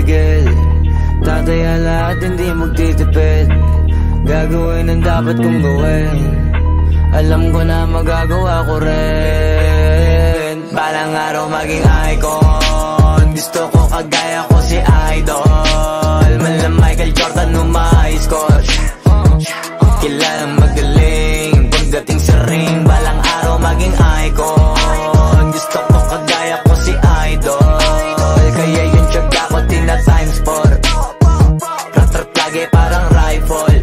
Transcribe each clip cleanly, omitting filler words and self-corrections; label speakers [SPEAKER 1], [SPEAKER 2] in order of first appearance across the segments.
[SPEAKER 1] tigil. Tataya lahat, hindi magtitipid. Gagawin ang dapat kong gawin. Alam ko na magagawa ko rin. Balang araw maging icon. Gusto ko kagaya ko si Idol. Mala Michael Jordan score. Kilalang magaling pagdating sa ring. Balang araw maging icon. Gusto ko kagaya ko si Idol. Kaya yung tiyaga ko tina-times 4. Rat-rat lagi parang rifle.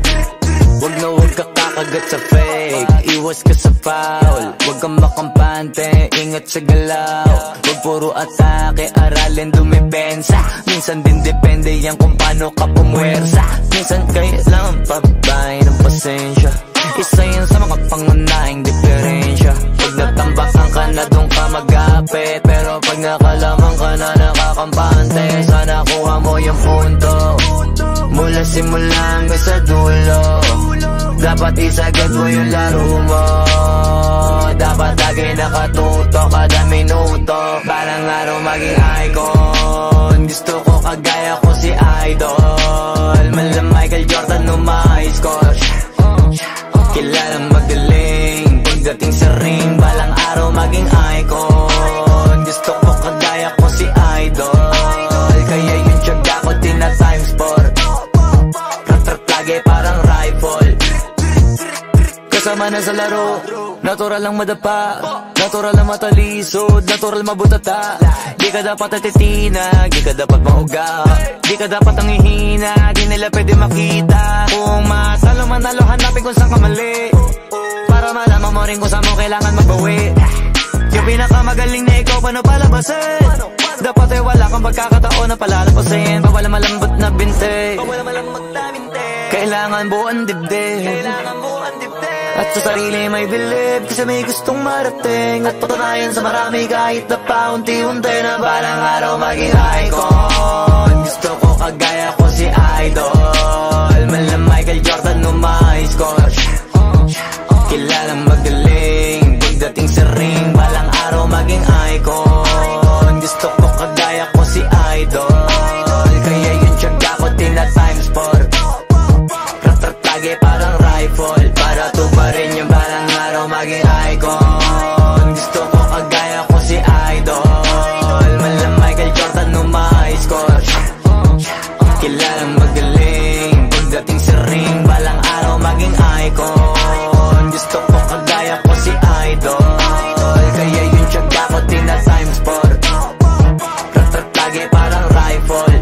[SPEAKER 1] Wag na wag ka kakagat sa fake. Iwas ka sa foul. Wag kang makampante, ingat sa galaw. Wag puro atake, aralin dumipensa. Minsan din depende yan kung paano ka pumwersa. Minsan kailangan pabay ng pasensya. Isa yan sa mga pangunahing diferensya. Pag natambakan ka na doon ka mag-apit. Pero pag nakalaman ka na nakakampante, sana kuha mo yung punto. Mula simula hanggang sa dulo. Dapat isagad mo yung laro mo. Dapat lagi nakatuto kada minuto. Balang araw maging icon. Gusto ko kagaya ko si Idol. Mala Michael Jordan score. Kilalang magaling pagdating sa ring. Balang araw maging icon. Gusto ko kagaya ko si Idol. Kaya yung tiyaga ko tina-times 4. Rat-rat lagi parang rifle. Kasama na sa laro, natural lang madapa, natural lang matalisod, natural mabutata. Di ka dapat atitina, di ka dapat mauga, di ka dapat ang ihina, di nila pwede makita. Kung matalo manalo, hanapin kung saan ka mali, para malaman mo rin kung saan mo kailangan magbawi. Yung pinakamagaling na ikaw, paano palabasin? Dapat ay wala kang pagkakataon na palalapasin. Bawal malambot na binte, kailangan buuan dibdib. At sa sarili may bilib, kasi may gustong marating. At patunayan sa marami kahit na paunti-unti na balang araw maging icon. Gusto ko kagaya ko si Idol. Mala Michael Jordan score. Kilalang magaling pagdating sa ring. Balang araw maging icon. Gusto ko kagaya ko si Idol. Kaya yung tiyaga ko tina-times 4. Rat-rat lagi parang rifle. Para to pa rin yung balang araw maging icon. Gusto ko kagaya ko si Idol. Mala Michael Jordan score. Kilalang magaling pagdating sa ring. Balang araw maging icon. Gusto ko kagaya ko si Idol. Kaya yung tiyaga ko tina-times 4. Rat-rat lagi parang rifle.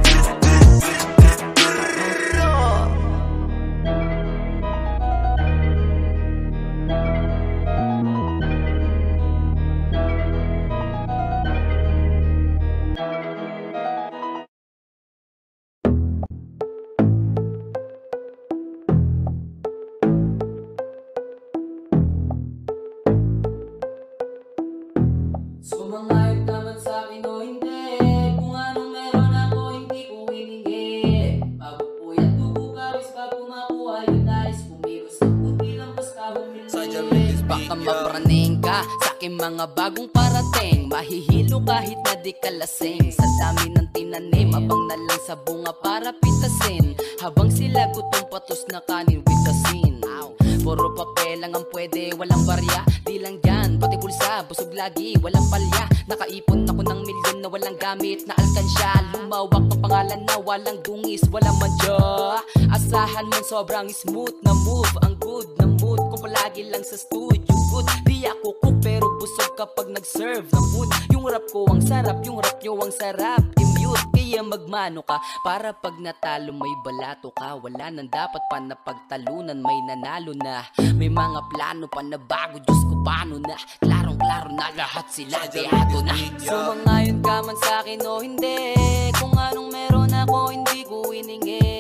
[SPEAKER 2] Sumangayot naman sa'kin o hindi. Kung anong meron ako, hindi ko hiningi. Bago puyat, tubo kawis, bago makuha yung nais. Kumilos ang puti lang, basta humili. Baka mapraning ka sa aking mga bagong parating. Mahihilo kahit na di ka lasing. Sa dami ng tinanim, abang na lang sa bunga para pitasin. Habang sila gutom patos na kanin with asin. Puro papel lang ang pwede, walang barya. Di lang yan, pati bulsa, busog lagi, walang palya. Nakaipon ako ng milyon na walang gamit na alkansya. Lumawak ang pangalan na walang dungis, walang madya. Asahan mo sobrang smooth na move. Ang good na mood ko palagi lang sa studio. Good, di ako cook pero busog kapag nag-serve ng food. Yung rap ko ang sarap, yung rap nyo ang sarap. I-mute, kaya magmano ka para pag natalo may balato ka. Wala nang dapat pa na pagtalunan, may nanalo na. May mga plano pa na bago, Diyos ko paano na. Klarong-klaro na lahat sila deado na. Sumangayon ka man sa'kin o hindi. Kung anong meron ako hindi ko hiningi.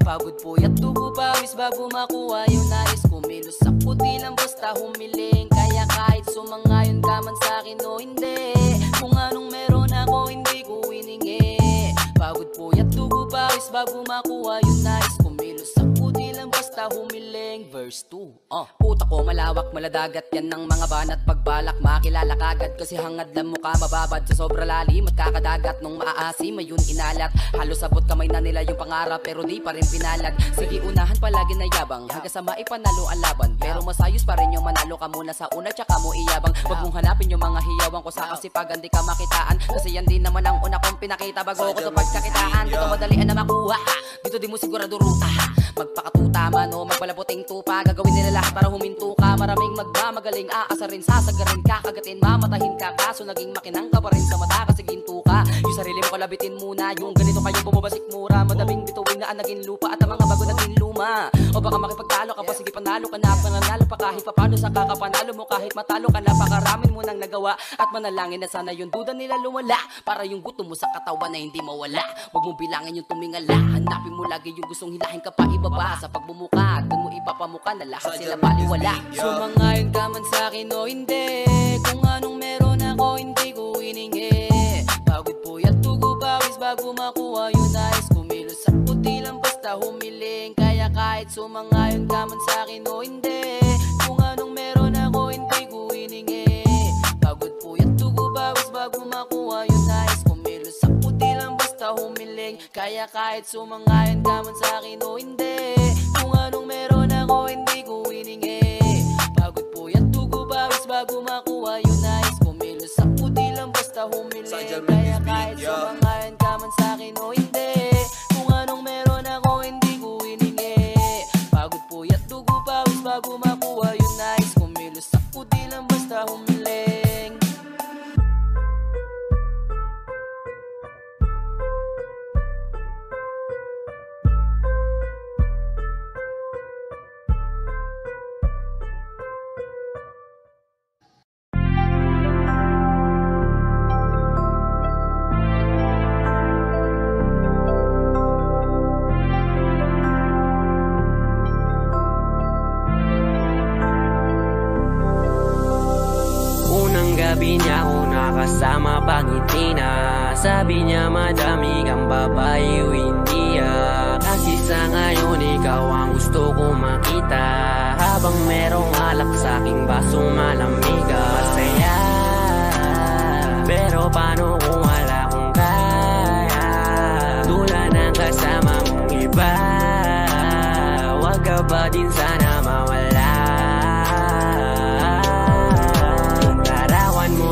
[SPEAKER 2] Pagod puyat tubo pawis bago makuha yung nais. Kumilos ako di lang basta humiling. Kaya kahit sumangayon ka man sa'kin o hindi. Kung anong meron ako hindi ko hiningi. Pagod puyat tubo pawis bago makuha yung nais. Kumilos ako di lang basta humiling. humiling. Verse 2. Puta ko malawak, maladagat yan ng mga banat. Pagbalak makilala kagad kasi hangad lang mukha mababad sa sobra lalim at kakadagat. Nung maaasim ayun inalat, halos sabot kamay na nila yung pangarap pero di pa rin pinalad. Sige unahan palagi na yabang hanggang sa maipanalo ang laban, pero masayos pa rin yung manalo ka muna sa una tsaka mo iyabang. Wag mong hanapin yung mga hiyawan ko sa kasipagan di ka makitaan, kasi yan din naman ang una kong pinakita bago ko sa pagkakitaan. Dito madalian na makuha, dito di mo sigurado ruta. Magpakatuta man o magpalaputing tupa, gagawin nila lahat para huminto ka. Maraming magmamagaling, aasarin, sasagarin ka, kagatin, mamatahin ka. Kaso naging makinang ka pa rin sa mata kasi ginto ka. Yung sarili mo kalabitin muna, yung ganito kayo bumabasik mura. Madaming bituin na ang naging lupa at ang mga bago naging luma. O baka makipagtalo ka pa, sige panalo ka na. Pananalo pa kahit papano sa kakapanalo mo, kahit matalo ka na. Pakaramin mo nang nagawa at manalangin na sana yung duda nila lumala, para yung gutom mo sa katawan na hindi mawala. Huwag mong bilangin yung tumingala, hanapin mo lagi yung gustong hilahin ka pa ibaba. Sa pagbumuka, dun mo ipapamuka na lahat sila baliwala. Sumangayon ka man sa'kin o hindi, kung anong meron ako hindi ko hiningi. Pagod puyat tugo pawis bago makuha yung nais. Kumilos sa puti lang basta humiling. Kaya kahit sumangayon ka man sa'kin o hindi, kung anong meron ako hindi ko hiningi. Pagod puyat tugo pawis bago makuha yung nais. Kumilos sa puti lang basta humiling. Kaya kahit sumangayon ka man sa'kin o hindi, kung anong meron ako hindi ko hiningi. Pagod puyat tugo pawis bago makuha yung nais. Kumilos sa puti lang basta humiling. Kaya kahit sumangayon ka man sa'kin o hindi, kung anong meron ako hindi ko hiningi. Pagod puyat tugo pawis bago makuha yung nais. Kumilos sa puti lang basta humiling.
[SPEAKER 1] Gabi niya ako nakasama pangiti na. Sabi niya madami kang babae o hindi kasi sa ngayon ikaw ang gusto ko makita. Habang merong alak sa aking basong malamig masaya. Pero paano kung wala kong kaya? Tulad ng kasama mong iba, wag ka ba din sana mawala?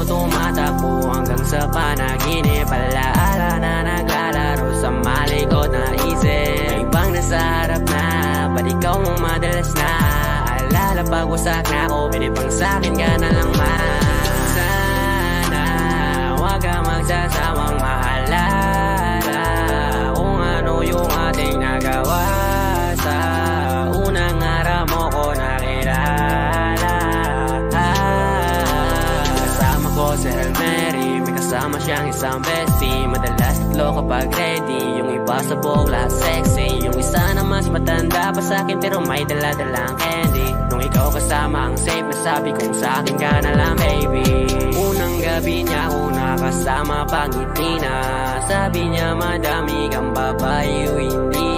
[SPEAKER 1] Tumatakbo hanggang sa panaginip, alaala na naglalaro sa malikot na isip. Ibang nasa harap na, ba't ikaw mong madalas na? Alala pag wasak na ako, pinipang sa'kin ka na lang man. Sana wag ka magsasawang maalala kung ano yung ating nagawa. Sa unang araw mo ko nakilala. Si Hail Mary, may kasama siyang isang bestie. Madalas tatlo kapag ready, yung iba sa bokla sexy. Yung isa na mas matanda pa sa'kin pero may dala-dalang candy. Nung ikaw kasama ang safe na sabi kong sa'kin ka na lang baby. Unang gabi niya ako nakasama pangiti na. Sabi niya madami kang babae o hindi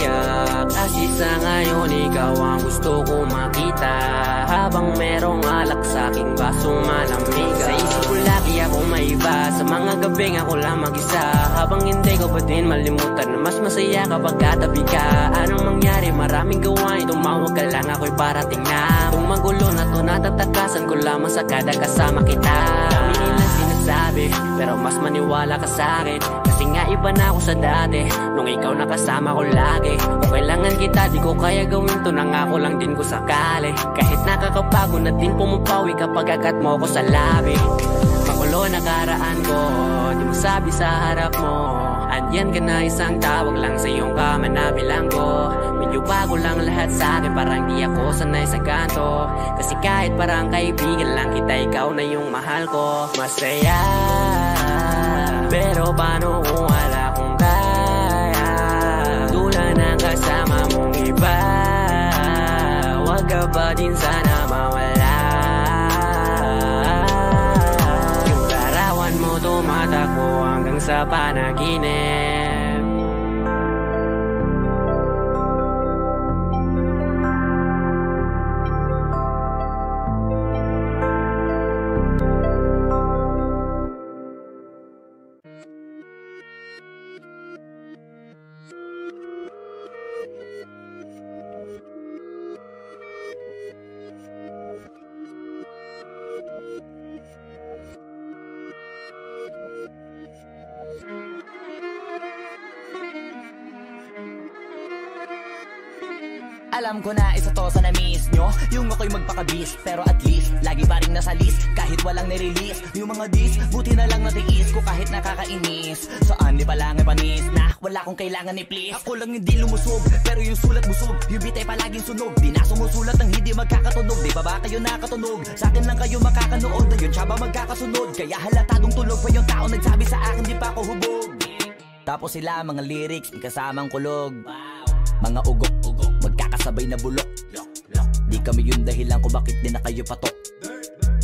[SPEAKER 1] kasi sa ngayon ikaw ang gusto ko makita. Habang merong alak sa'king basong malamig, sa isip ko lagi ako maiba. Sa mga gabing ako lang mag-isa. Habang hindi ko pa din malimutan na mas masaya kapag katabi ka. Anong mangyari? Maraming gawain, tumawag ka lang ako'y parating na. Kung magulo na to natatakasan ko lamang sa kada kasama kita. Dami nilang sinasabi pero mas maniwala ka sa'kin, kasi nga iba na ako sa dati. Nung ikaw nakasama ko lagi, kung kailangan kita di ko kaya gawin to, nangako lang din ko sakali. Kahit nakakapagod na din pumapawi kapag agat mo ko sa labi. Makulo na karaan ko, di mo sabi sa harap mo. Andyan ka na isang tawag lang sa iyong kama na bilang ko. Medyo bago lang lahat sa akin, parang di ako sanay sa ganto. Kasi kahit parang kaibigan lang kita, ikaw na yung mahal ko. Masaya, pero paano kung wala kong kaya? Tulad ng kasama mong iba, wag ka ba din sana mawala? Yung larawan mo tumatakbo hanggang sa panaginip.
[SPEAKER 3] Alam ko na isa to sa na-miss nyo, yung ako'y magpakabis. Pero at least, lagi pa rin nasa list kahit walang nirelease. Yung mga dis, buti na lang natiis ko kahit nakakainis. Saan di pa lang ay panis na wala kong kailangan ni please. Ako lang hindi lumusog, pero yung sulat busog. Yung bitay palaging sunog, di na sumusulat ang hindi magkakatunog. Di ba ba kayo nakatunog? Sa akin lang kayo makakanood, na yun siya ba magkakasunod? Kaya halatadong tulog pa yung tao nagsabi sa akin di pa ako hubog. Tapos sila mga lyrics, kasamang kulog. Mga ugok-ugok, magkakasabay na bulok. Di kami yung dahilan kung bakit di na kayo patok.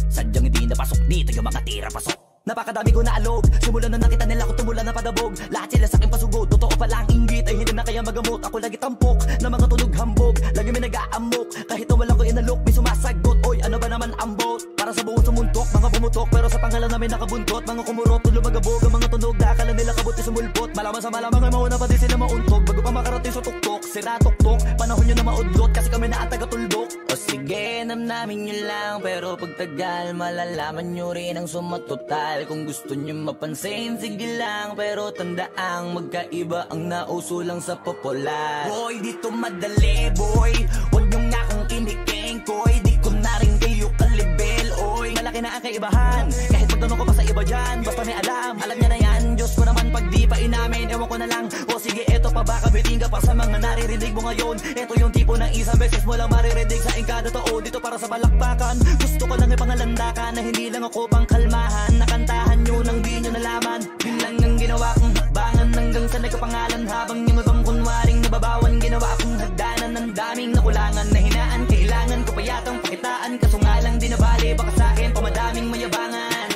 [SPEAKER 3] Sadyang hindi napasok, di tayo makatira pasok. Napakadami ko na alog, simulan na nakita nila ko tumula na padabog. Lahat sila sa akin pasugod, totoo pala ang inggit ay hindi na kaya magamot. Ako lagi tampok, na mga tunog hambog. Lagi may nag-aamok, kahit na wala ko inalok. May sumasagot, oy ano ba naman ang bot? Para sa buong sumuntok, mga bumutok. Pero sa pangalan namin nakabuntot. Mga kumurot, tulo magabog. Ang mga tunog na akala nila kabuti sumulpot. Malaman sa malamang ay mauna pa din sila mauntog. Bago pa makarating sa tuktok, sira tuktok. Panahon nyo na maudlot, kasi kami na ang taga-tuldok. O sige, namnamin nyo lang, pero pagtagal malalaman nyo rin ang sumatotal. Kung gusto nyo mapansin, sige lang, pero tandaang magkaiba ang nauso lang sa popular. Boy, dito madali, boy. Huwag nyo nga akong kiniking, koy. Di ko na rin kayo kalibel, oy. Malaki na ang kaibahan, kahit magtanong ko pa sa iba dyan. Basta may alam niya na yan. Diyos ko naman pag di pa inamin, ewan ko na lang. O sige, eto pa ba, kabiting ka pa sa mga naririnig mo ngayon. Eto yung tipo ng isang beses mo lang maririnig sa kada tao. Dito para sa balakbakan, gusto ko lang ipangalandakan na hindi lang ako pang kalmahan. Nakantahan nyo nang di nyo nalaman. Yun lang ang ginawa kong hakbangan hanggang sa nagkapangalan. Habang yung ibang kunwaring nababawan, ginawa akong hagdanan ng daming nakulangan na hinaan. Kailangan ko pa yatang pakitaan, kaso nga lang di nabali. Baka sa akin pamadaming mayabangan.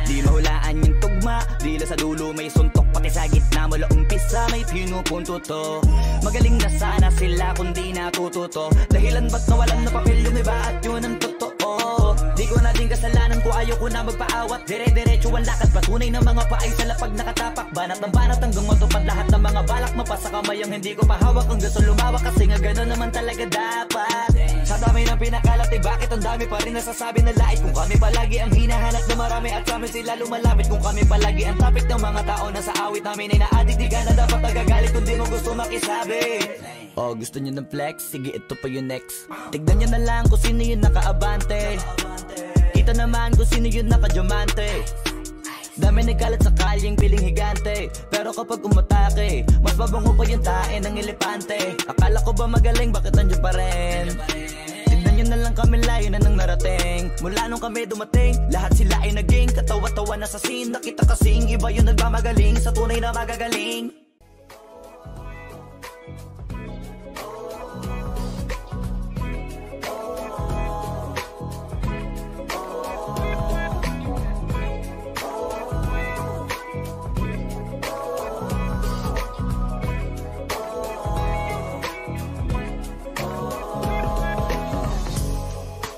[SPEAKER 3] Di mahulaan yung tugma, dila sa dulo may suntok. Pati sa gitna mula umpisa may pinupunto to. Magaling na sana sila kung di natututo. Dahilan ba't nawalan na papel yung iba at yun ang totoo. Di ko na din kasalanan ko, ayaw ko na magpaawat. Dire-diretso ang lakad, patunay ng mga paay sa lapag nakatapak. Banat ng banat hanggang matupad lahat ng mga balak. Mapasa kamay ang hindi ko pahawak. Ang gusto lumawak kasi nga gano'n naman talaga dapat. Sa dami ng pinakalat eh bakit ang dami pa rin nasasabi na lait. Kung kami palagi ang hinahanap na marami at kami sila lumalapit. Kung kami palagi ang topic ng mga tao na sa awit namin ay na-addict. Di ka na dapat nagagalit kung di mo gusto makisabi. Oh, gusto nyo ng flex? Sige, ito pa yung next. Tignan nyo na lang kung sino yung nakaabante. Kita naman kung sino yung nakadiamante. Dami nagkalat sa kalyeng piling higante. Pero kapag umatake, mas mabango pa yung tae ng elepante. Akala ko ba magaling, bakit nandiyan pa rin? Tignan nyo na lang kami, layo na nang narating. Mula nung kami dumating, lahat sila ay naging katawa-tawa na sa scene. Nakita kasing iba yung nagmamagaling sa tunay na magagaling.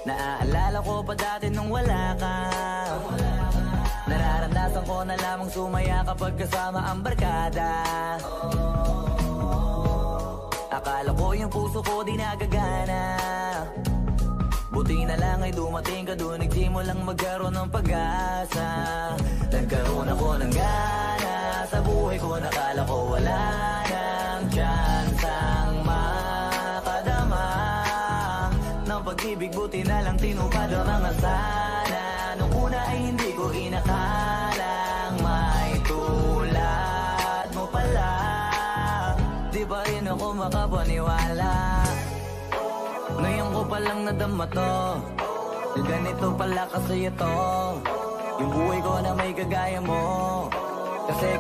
[SPEAKER 3] Naaalala ko pa dati nung wala ka. Nararamdasan ko na lamang sumaya kapag kasama ang barkada. Akala ko yung puso ko di nagagana. Buti na lang ay dumating ka doon, nagsimulang magkaroon ng pag-asa. Nagkaroon ako ng gana sa buhay ko, nakala ko wala nang chansang makadama ng pag-ibig. Buti na lang tinupad ang mga sana. Nung una ay hindi ko inakalang may tulad mo pala. Di ba rin ako makapaniwala? Ngayon ko palang nadama to. Ganito pala kasi ito, yung buhay ko na may kagaya mo. Kasi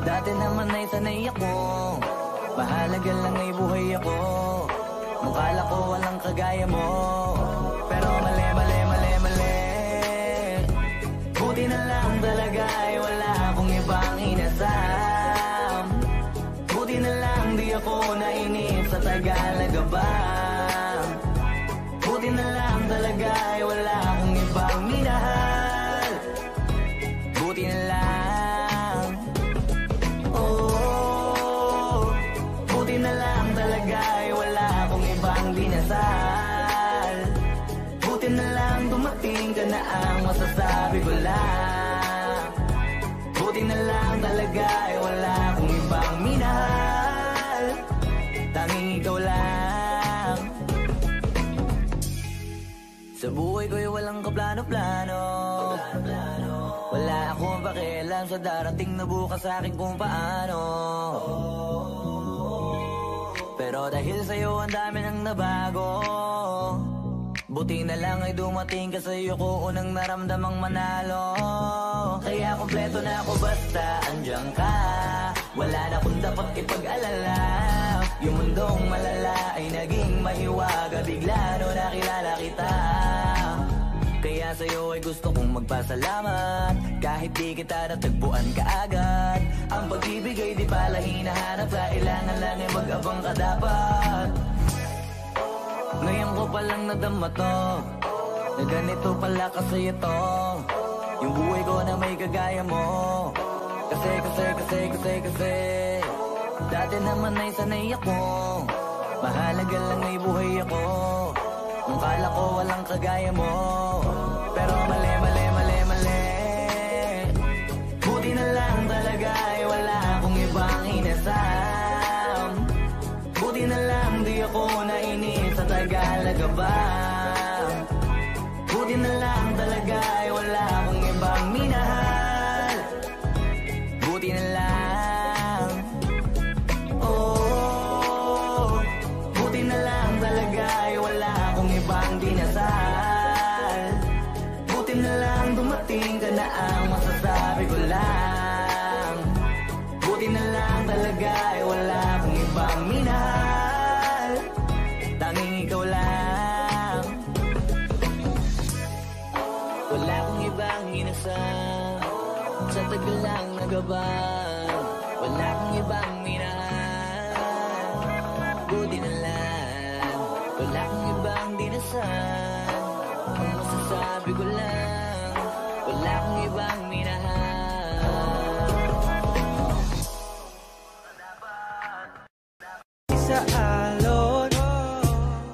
[SPEAKER 3] dati naman ay sanay ako. Mahalaga lang ay buhay ako. Mukala ko walang kagaya mo. Pero mali. Buti na lang talaga ay wala akong ibang inasam. Buti na lang di ako nainip sa Tagalaga ba. Buti na lang talaga ay wala akong ibang minahal. Buti na lang. Oh, buti na lang talaga ay wala akong ibang dinasal. Buti na lang dumating ka na ang masasabi ko lang. Buti na lang talaga ay wala akong ibang minahal.
[SPEAKER 1] plano. Wala akong pakialam sa darating na bukas sa akin kung paano. Pero dahil sa'yo ang dami nang nabago, buti na lang ay dumating ka sa'yo ko unang naramdamang manalo. Kaya kompleto na ako basta andyan ka. Wala na akong dapat ipag-alala. Yung mundong malala ay naging mahiwaga bigla no nakilala kita. Kaya sa'yo ay gusto kong magpasalamat. Kahit di kita natagpuan kaagad. Ang pag-ibig ay di pala hinahanap. Kailangan lang ay mag-abang ka dapat. Ngayon ko palang nadama to, na ganito pala kasi ito. Yung buhay ko na may kagaya mo. Kasi dati naman ay sanay ako. Mahalaga lang ay buhay ako. Kung kala ko walang kagaya mo. Pero mali. Buti na lang talaga ay wala akong ibang inasam. Buti na lang di ako nainis sa Tagalaga ba. Buti na lang talaga ay wala akong ibang minahal. Buti na lang. Oh, buti na lang talaga ay wala akong ibang dinasal. Buti na lang dumating ka na ang masasabi ko lang. Buti na lang talaga ay wala akong ibang minahal. Tanging ikaw lang. Wala akong ibang inasal. Sa tagal lang nagabang. Wala akong ibang minahal. Buti na lang. Wala akong ibang dinasal. Ang masasabi ko lang, wala akong ibang minahal.
[SPEAKER 4] Sa alon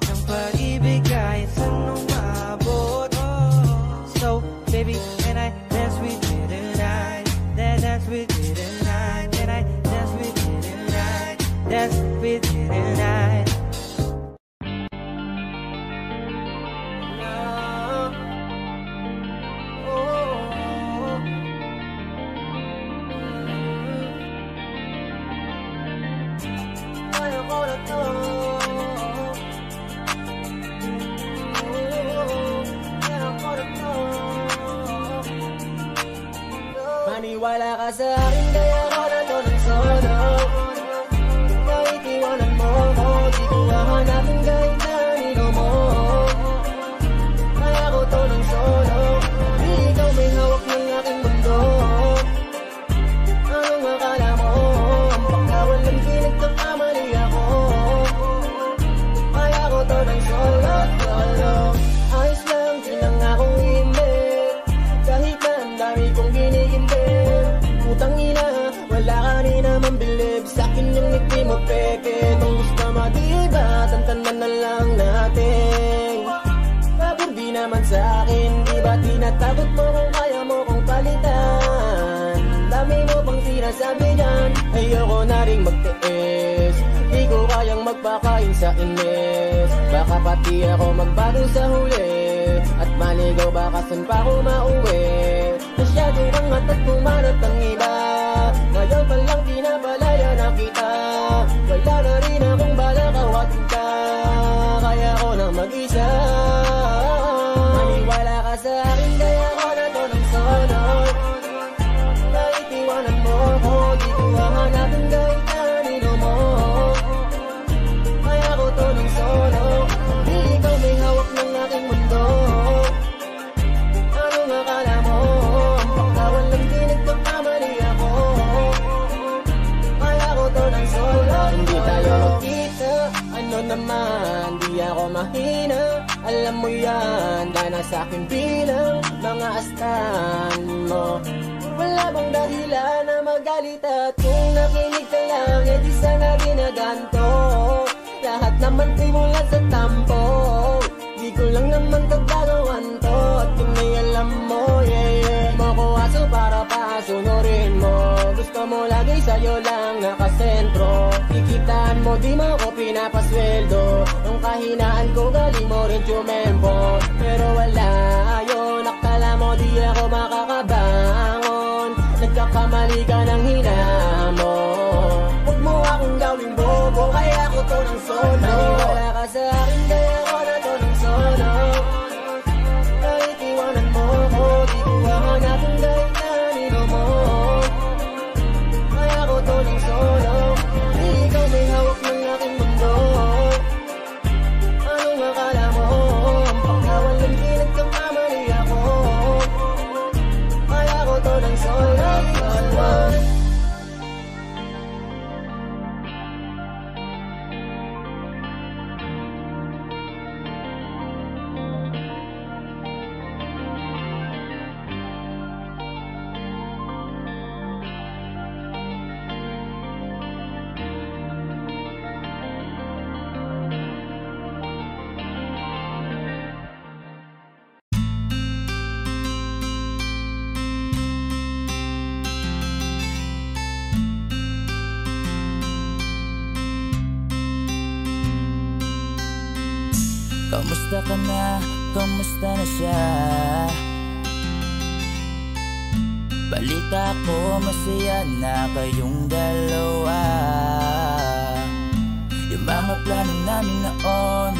[SPEAKER 4] ng pag-ibig kahit saan umabot. So baby, can I dance with you tonight? Dance with you tonight. Can I dance with you tonight? Dance with you tonight.
[SPEAKER 2] Maniwala ka sa akin kaya ako na to ng solo. Kahit iwanan mo ko, di ko hahanapin kahit na nino mo. Kaya ako to ng solo. Di ikaw may hawak ng aking mundo. Anong akala mo? Ang pagkawalang pinagkakamali ako. Kaya ako to ng solo. Ayos lang, di lang akong imit. Kahit na ang dami kong ginigimbil. Putang ina, wala ka rin naman bilib. Sa'kin yung ngiti mo peke. Kung gusto madiba, tantanan na lang natin. Kapag di naman sa'kin, di ba tinatakot mo kung kaya mo kong palitan? Dami mo pang sinasabi dyan, ayoko na rin magtiis. Di ko kayang magpakain sa inis. Baka pati ako magbago sa huli. At maligaw baka saan pa ako mauwi. Masyadong angat at kumanat ang iba. Ngayon pa lang pinapalaya na kita. Wala na rin akong balak awatin ka. Kaya ako nang mag-isa. Maniwala ka sa akin kaya ako na to ng solo. Kahit iwanan mo ko, di ko hahanapin kahit na nino mo. Kaya ako to ng solo. Di ikaw may hawak ng aking mundo. Anong akala mo? Ang pagkawalang pinagkakamali ako. Kaya ako to ng solo. Hindi tayo magkita, ano naman, di ako mahina. Alam mo yan, dahil sa akin bilang mga astan mo. Wala bang dahilan na magalit at kung nakinig ka lang, edi sana ginaganto. Lahat naman simulan sa tampo. Di ko lang naman kagagawan to. At kung may alam mo, mo ko aso para pasunurin mo. Gusto mo lagi sa'yo lang nakasentro. Kikitaan mo, di mo ko pinapasweldo. Ang kahinaan ko galing mo rin tumempo. Pero wala, ayaw nakta
[SPEAKER 5] ka ng hinamo. Huwag mo akong gawing bobo, kaya ako to ng solo. Maniwala ka sa akin, kaya ako na to ng solo. Kahit iwanan mo ko, di ko hahanapin kahit na nino mo. Kaya ako to ng solo. Di ikaw may hawak ng aking mundo. Anong akala mo? Ang pagkawal ng kilat kang mamali ako. Kaya ako to ng solo.
[SPEAKER 3] Kamusta ka na? Kamusta na siya? Balita ko masaya na kayong dalawa. Yung mga plano namin noon,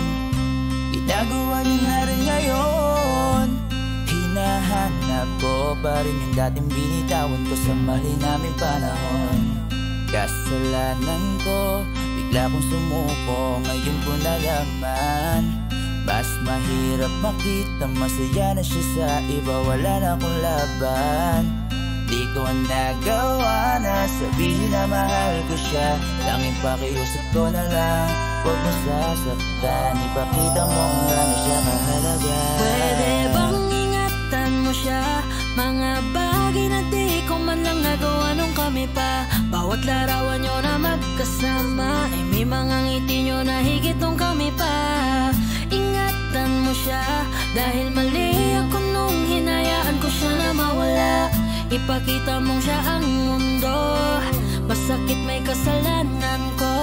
[SPEAKER 3] ginagawa niyo na rin ngayon. Hinahanap ko pa rin yung dating binitawan ko sa mali naming panahon. Kasalanan ko, bigla kong sumuko, ngayon ko nalaman. Mas mahirap makita, masaya na siya sa iba, wala na akong laban. Di ko nagawa na sabihin na mahal ko siya. Tanging pakiusap ko na lang, huwag mo sasaktan. Ipakita mo kung gaano siya mahalaga.
[SPEAKER 6] Pwede bang ingatan mo siya? Mga bagay na di ko man lang nagawa nung kami pa. Bawat larawan nyo na magkasama ay may mga ngiti nyo na higit nung kami pa. Ingatan mo siya, dahil mali ako nung hinayaan ko siya na mawala. Ipakita mong siya ang mundo, masakit may kasalanan ko.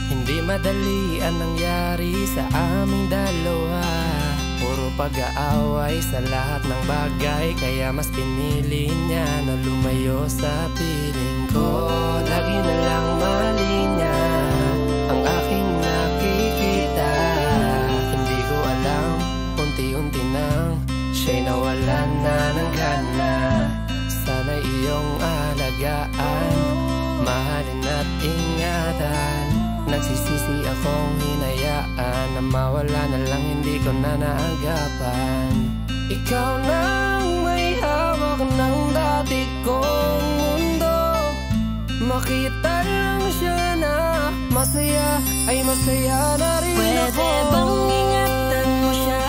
[SPEAKER 4] Hindi madali ang nangyari sa aming dalawa. Puro pag-aaway sa lahat ng bagay, kaya mas pinili niya na lumayo sa piling ko. Lagi na lang mali niya ang aking nakikita. Hindi ko alam, unti-unti nang siya'y nawalan na ng gana. Sana iyong alagaan, mahalin at ingatan. Nagsisisi akong hinayaan na mawala na lang, hindi ko na naagapan. Ikaw nang may hawak ng dati kong mundo. Makita lang siya na masaya, ay masaya na rin
[SPEAKER 6] Pwede
[SPEAKER 4] ako.
[SPEAKER 6] bang ingatan mo siya?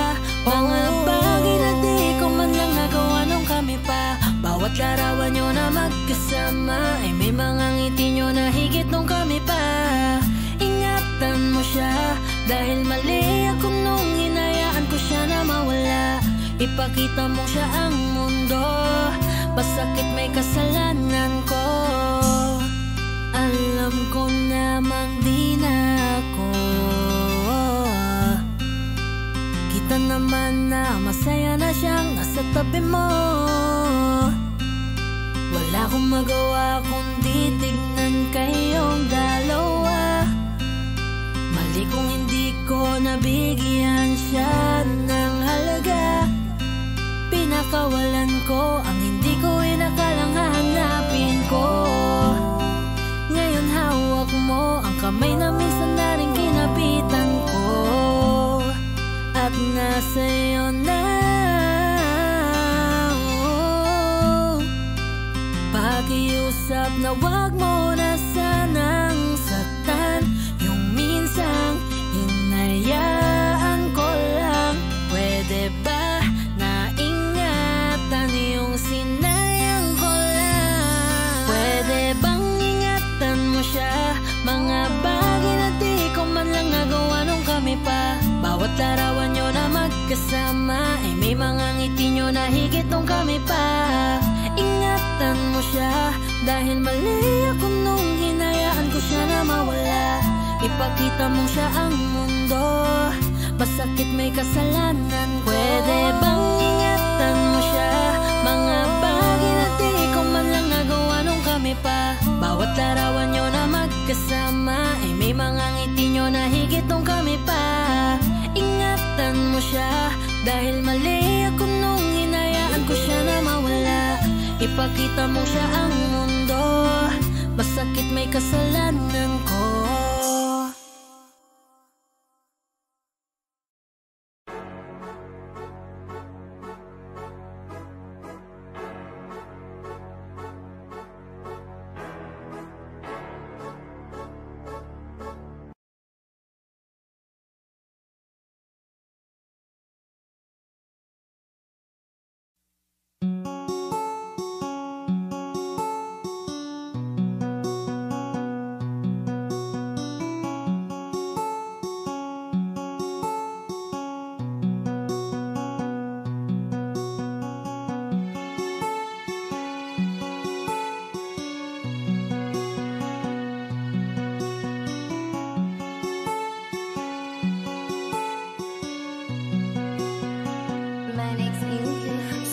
[SPEAKER 6] Mga bagay na di ko man lang nagawa nung kami pa. Bawat larawan nyo na magkasama ay may mga ngiti nyo na higit nung kami pa. Ingatan mo siya, dahil mali ako nung hinayaan ko siya na mawala. Ipakita mo siya ang mundo, masakit may kasalanan ko. Alam ko namang di na ako. Kita naman na masaya na siyang nasa tabi mo. Wala akong magawa kundi tignan kayong dalawa. Mali kung hindi ko nabigyan siya ng halaga. Pinakawalan ko ang hindi ko inakalang hahanapin ko. Ngayon hawak mo ang kamay na minsan na rin kinapitan ko. At nasa'yo na. Pakiusap na wag mo na sanang saktan. Yung minsang hinayaan ko lang. Pwede ba na ingatan yung sinayang ko lang? Pwede bang ingatan mo siya? Mga bagay na di ko man lang nagawa nung kami pa. Bawat larawan nyo na magkasama ay may mga ngiti nyo na higit nung kami pa. Ingatan mo siya, dahil mali ako nung hinayaan ko siya na mawala. Ipakita mo siya ang mundo, masakit may kasalanan ko. Pwede bang ingatan mo siya? Mga bagay na di ko man lang nagawa kami pa. Bawat larawan nyo na magkasama ay may mga ngiti nyo na higit nung kami pa. Ingatan mo siya dahil mali ako nung hinayaan ko siya na mawala. Ipakita mo siya ang mundo, masakit may kasalanan ko.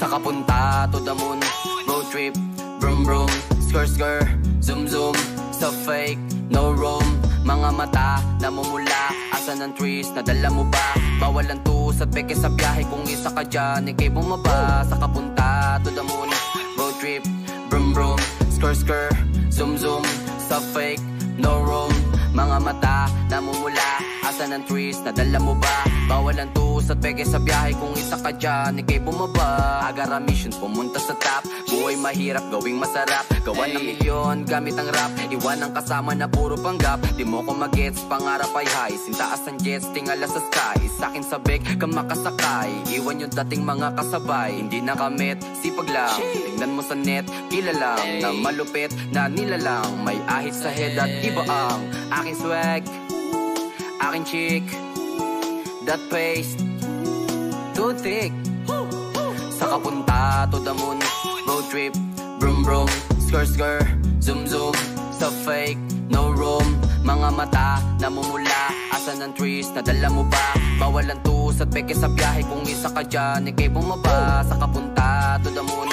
[SPEAKER 1] Saka punta to the moon, road trip, brum brum, skr skr, zoom zoom, sa fake, no room. Mga mata, namumula, asan ang trees, nadala mo ba? Bawal ang tus at peke sa biyahe, kung isa ka dyan, ikay bumaba. Saka punta to the moon, road trip, brum brum, skr skr, zoom zoom, sa fake, no room. Mga mata, namumula, asan ang trees, nadala mo ba? Bawal ang tus at peke sa biyahe, kung isa ka dyan, ikay bumaba. Agara mission, pumunta sa top, buhay mahirap, gawing masarap. Gawan ng milyon, gamit ang rap, iwan ang kasama na puro panggap. Di mo ko magets, pangarap ay high, sintaas ang jets, tingala sa sky. Sa'kin sabik, ka makasakay, iwan yung dating mga kasabay. Hindi nakamit, sipag lang, tingnan mo sa net, kilalang na malupit na nilalang. May ahit sa head at iba ang aking swag, aking chick, that paste, too thick. Saka punta to the moon, road trip, brum brum, skr skr, zoom zoom, sa fake, no room. Mga mata, namumula, asan ang trees, nadala mo ba? Bawal ang tus at peke sa biyahe, kung isa ka dyan, ikay bumaba. Saka punta to the moon,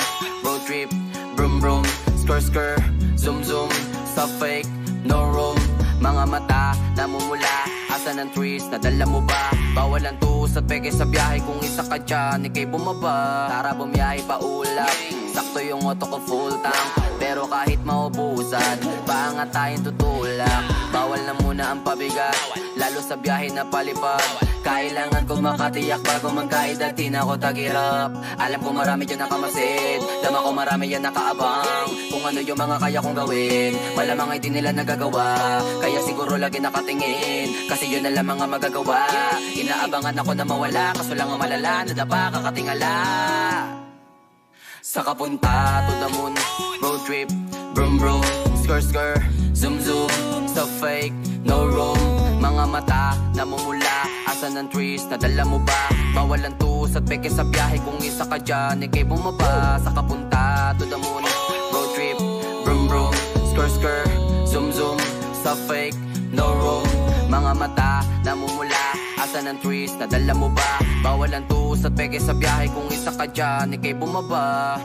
[SPEAKER 1] road trip, brum brum, skr skr, zoom zoom, sa fake, no room. Mga mata, namumula, asan ang trees, nadala mo ba? Bawal ang tus at peke sa biyahe, kung isa ka dyan, ikay bumaba. Tara bumiyahe pa ulap, sakto yung auto ko full tank. Pero kahit maubusan, paangat tayong tutulak. Bawal na muna ang pabigat, lalo sa biyahe na palipad. Kailangan ko makatiyak bago magkaedad, di na ako tagirap. Alam ko marami dyan nakamasid, dama ko marami yan nakaabang. Kung ano yung mga kaya kong gawin, malamang ay di nila nagagawa. Kaya siguro lagi nakatingin, kasi yun na lang mga magagawa. Inaabangan ako na mawala, kaso lang ang malala, nadapa kakatingala. Saka punta to the moon, road trip, brum brum, skr skr, zoom zoom, sa fake, no room. Mga mata, namumula, asan ang trees, nadala mo ba? Bawal ang tus at peke sa biyahe, kung isa ka dyan, ikay bumaba. Saka punta to the moon, road trip, brum brum, skr skr, zoom zoom, sa fake, no room. Mga mata, namumula, asan ang trees, nadala mo ba? Bawal ang tus at peke sa biyahe, kung isa ka dyan, ikay bumaba.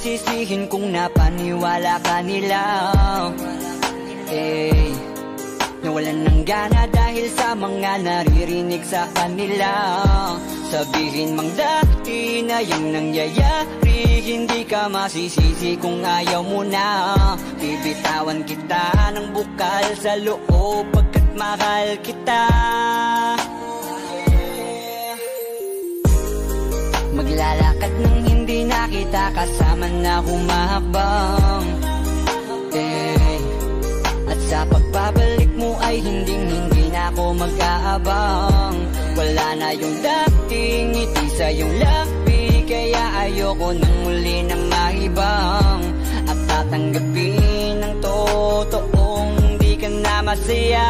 [SPEAKER 7] Sisisihin kung napaniwala ka nila, nawalan ng gana dahil sa mga naririnig sa kanila. Sabihin mang dati na yung nangyayari, hindi ka masisisi kung ayaw mo na. Bibitawan kita ng bukal sa loob pagkat mahal kita. Maglalakad ng hindi na kita kasama na humabang, at sa ay hindi na ako mag-aabang. Wala na yung dating ngiti sa iyong labi, kaya ayoko nang muli na maibang. At tatanggapin ng totoong di ka na masaya.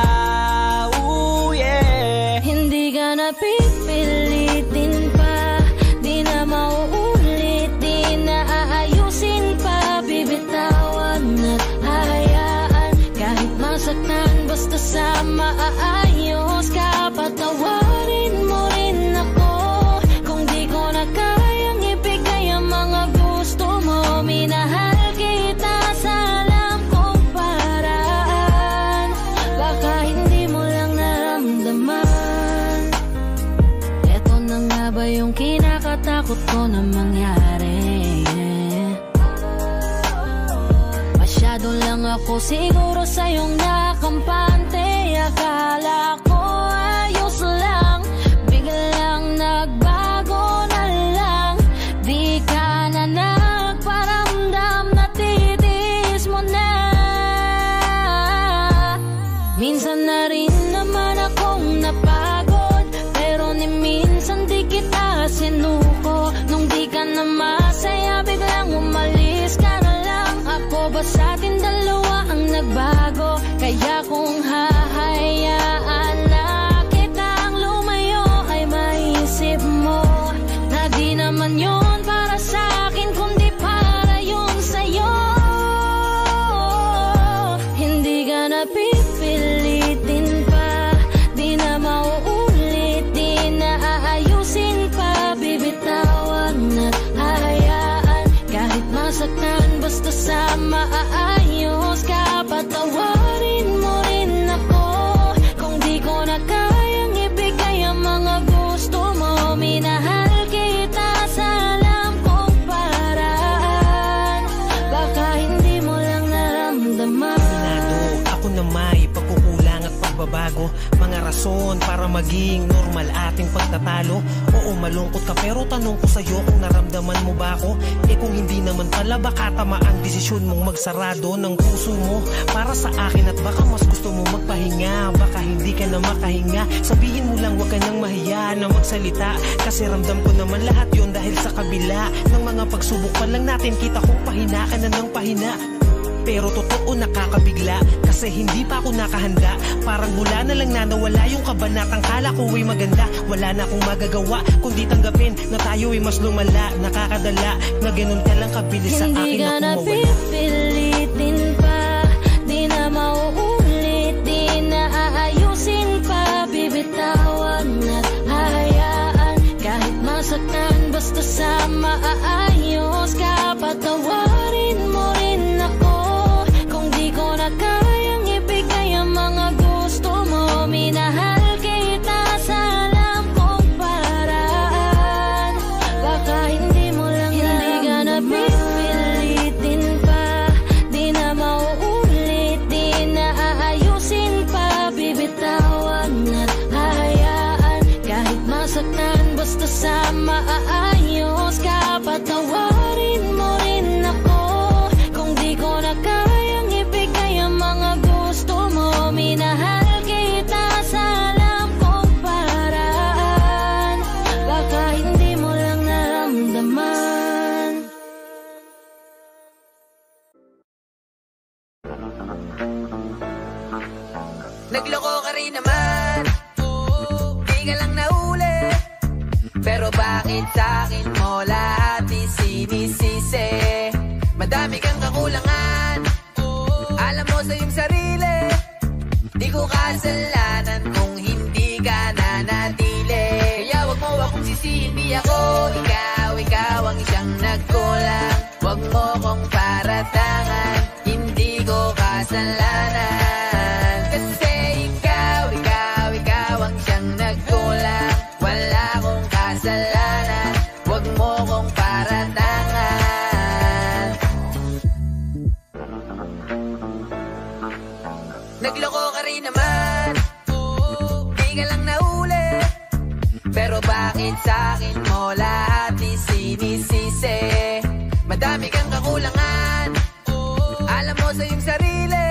[SPEAKER 7] Ooh, yeah.
[SPEAKER 6] Hindi ka na pipilitin pa, di na mauulit, di na aayusin pa. Bibitawan at hayaan, kahit masaktan, basta sa maayos ka. Patawarin mo rin ako kung di ko na kayang ibigay ang mga gusto mo. Minahal kita sa alam kong paraan, baka hindi mo lang naramdaman. Eto na nga ba yung kinakatakot ko na mangyari? Masyado lang ako siguro sa iyong nakampante. Akala ko ayos lang, biglang nagbago na lang. Di ka na nagparamdam, natitiis mo na. Minsan na rin naman akong napagod, pero ni minsan di kita sinuko. Nung di ka na masaya, biglang umalis ka na lang. Ako ba sa atin dalawa ang nagbago? Kaya kung hahayaan na kitang lumayo, ay maisip mo na di naman yun para sa akin, kundi para yun sa'yo. Hindi ka na pipilitin pa, di na mauulit, di na aayusin pa. Bibitawan at hayaan, kahit masaktan, basta sa maayos ka. Patawarin mo rin ako kung di ko na kayang ibigay ang mga gusto mo. Minahal kita sa alam kong paraan, baka hindi mo lang naramdaman.
[SPEAKER 4] Ako na may pagkukulang at pagbabago, mga rason para maging normal ating pagtatalo. Oo, malungkot ka pero tanong ko sa'yo kung naramdaman mo ba ako? Eh kung hindi naman pala, baka tama ang desisyon mong magsarado ng puso mo para sa akin. At baka mas gusto mo magpahinga, baka hindi ka na makahinga. Sabihin mo lang, wag ka nang mahiya na magsalita, kasi ramdam ko naman lahat yun dahil sa kabila ng mga pagsubok pa lang natin, kita kong pahina ka na ng pahina. Pero totoo nakakabigla, kasi hindi pa ako nakahanda. Parang mula na lang na nawala yung kabanatang kala ko ay maganda. Wala na akong magagawa kundi tanggapin na tayo ay mas lumala. Nakakadala na ganun ka lang kabilis sa akin na kumawala.
[SPEAKER 6] Hindi ka na pipilitin pa, di na mauulit, di na aayusin pa. Bibitawan at hayaan, kahit masaktan, basta sa maayos ka. Patawarin mo rin ako kung di ko na kayang ibigay ang mga gusto mo. Minahal kita sa alam kong paraan, baka hindi mo lang naramdaman. Hindi ka na pipilitin pa, di na mauulit, di na aayusin pa. Bibitawan at hayaan, kahit masaktan, basta sa maayos ka. Patawarin mo rin ako kung di ko na kayang ibigay ang mga gusto mo. Minahal kita sa alam kong paraan, baka hindi mo lang naramdaman.
[SPEAKER 1] Nagloko ka rin naman, di ka lang nahuli, pero bakit sa'kin mo lahat isinisisi? Madami kang kakulangan, alam mo sa iyong sarili. Di ko kasalanan kung hindi ka nanatili. Kaya wag mo akong sisihin, di ako ikaw ang isang nagkulang. Wag mo kong paratangan, hindi ko kasalanan. Kasi ikaw ang isang nagkulang. Wala akong kasalanan, wag mo kong paratangan. Nagloko ka rin naman, di ka lang nahuli, pero bakit sa'kin mo lahat isinisisi? Madami kang kakulangan, alam mo sa iyong sarili.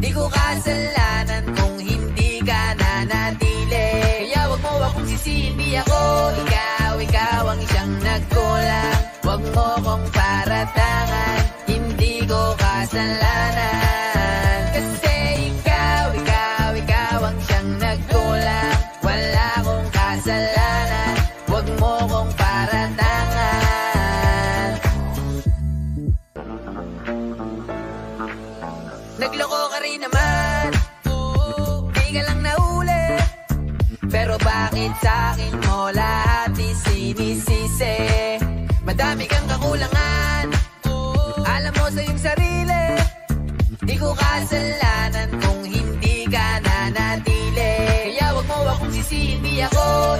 [SPEAKER 3] Di ko kasalanan kung hindi ka nanatili. Kaya wag mo akong sisihin, di ako ikaw ang siyang nagkulang. Wag mo kong paratangan, hindi ko kasalanan. Kasi ikaw ang siyang nagkulang. Wala akong kasalanan, wag mo kong paratangan. Nagloko ka rin naman, di ka lang nahuli. Pero bakit sa'kin mo lahat isinisisi? Madami kang kakulangan, alam mo sa iyong sarili. Di ko kasalanan kung hindi ka nanatili. Kaya wag mo akong sisihin, di ako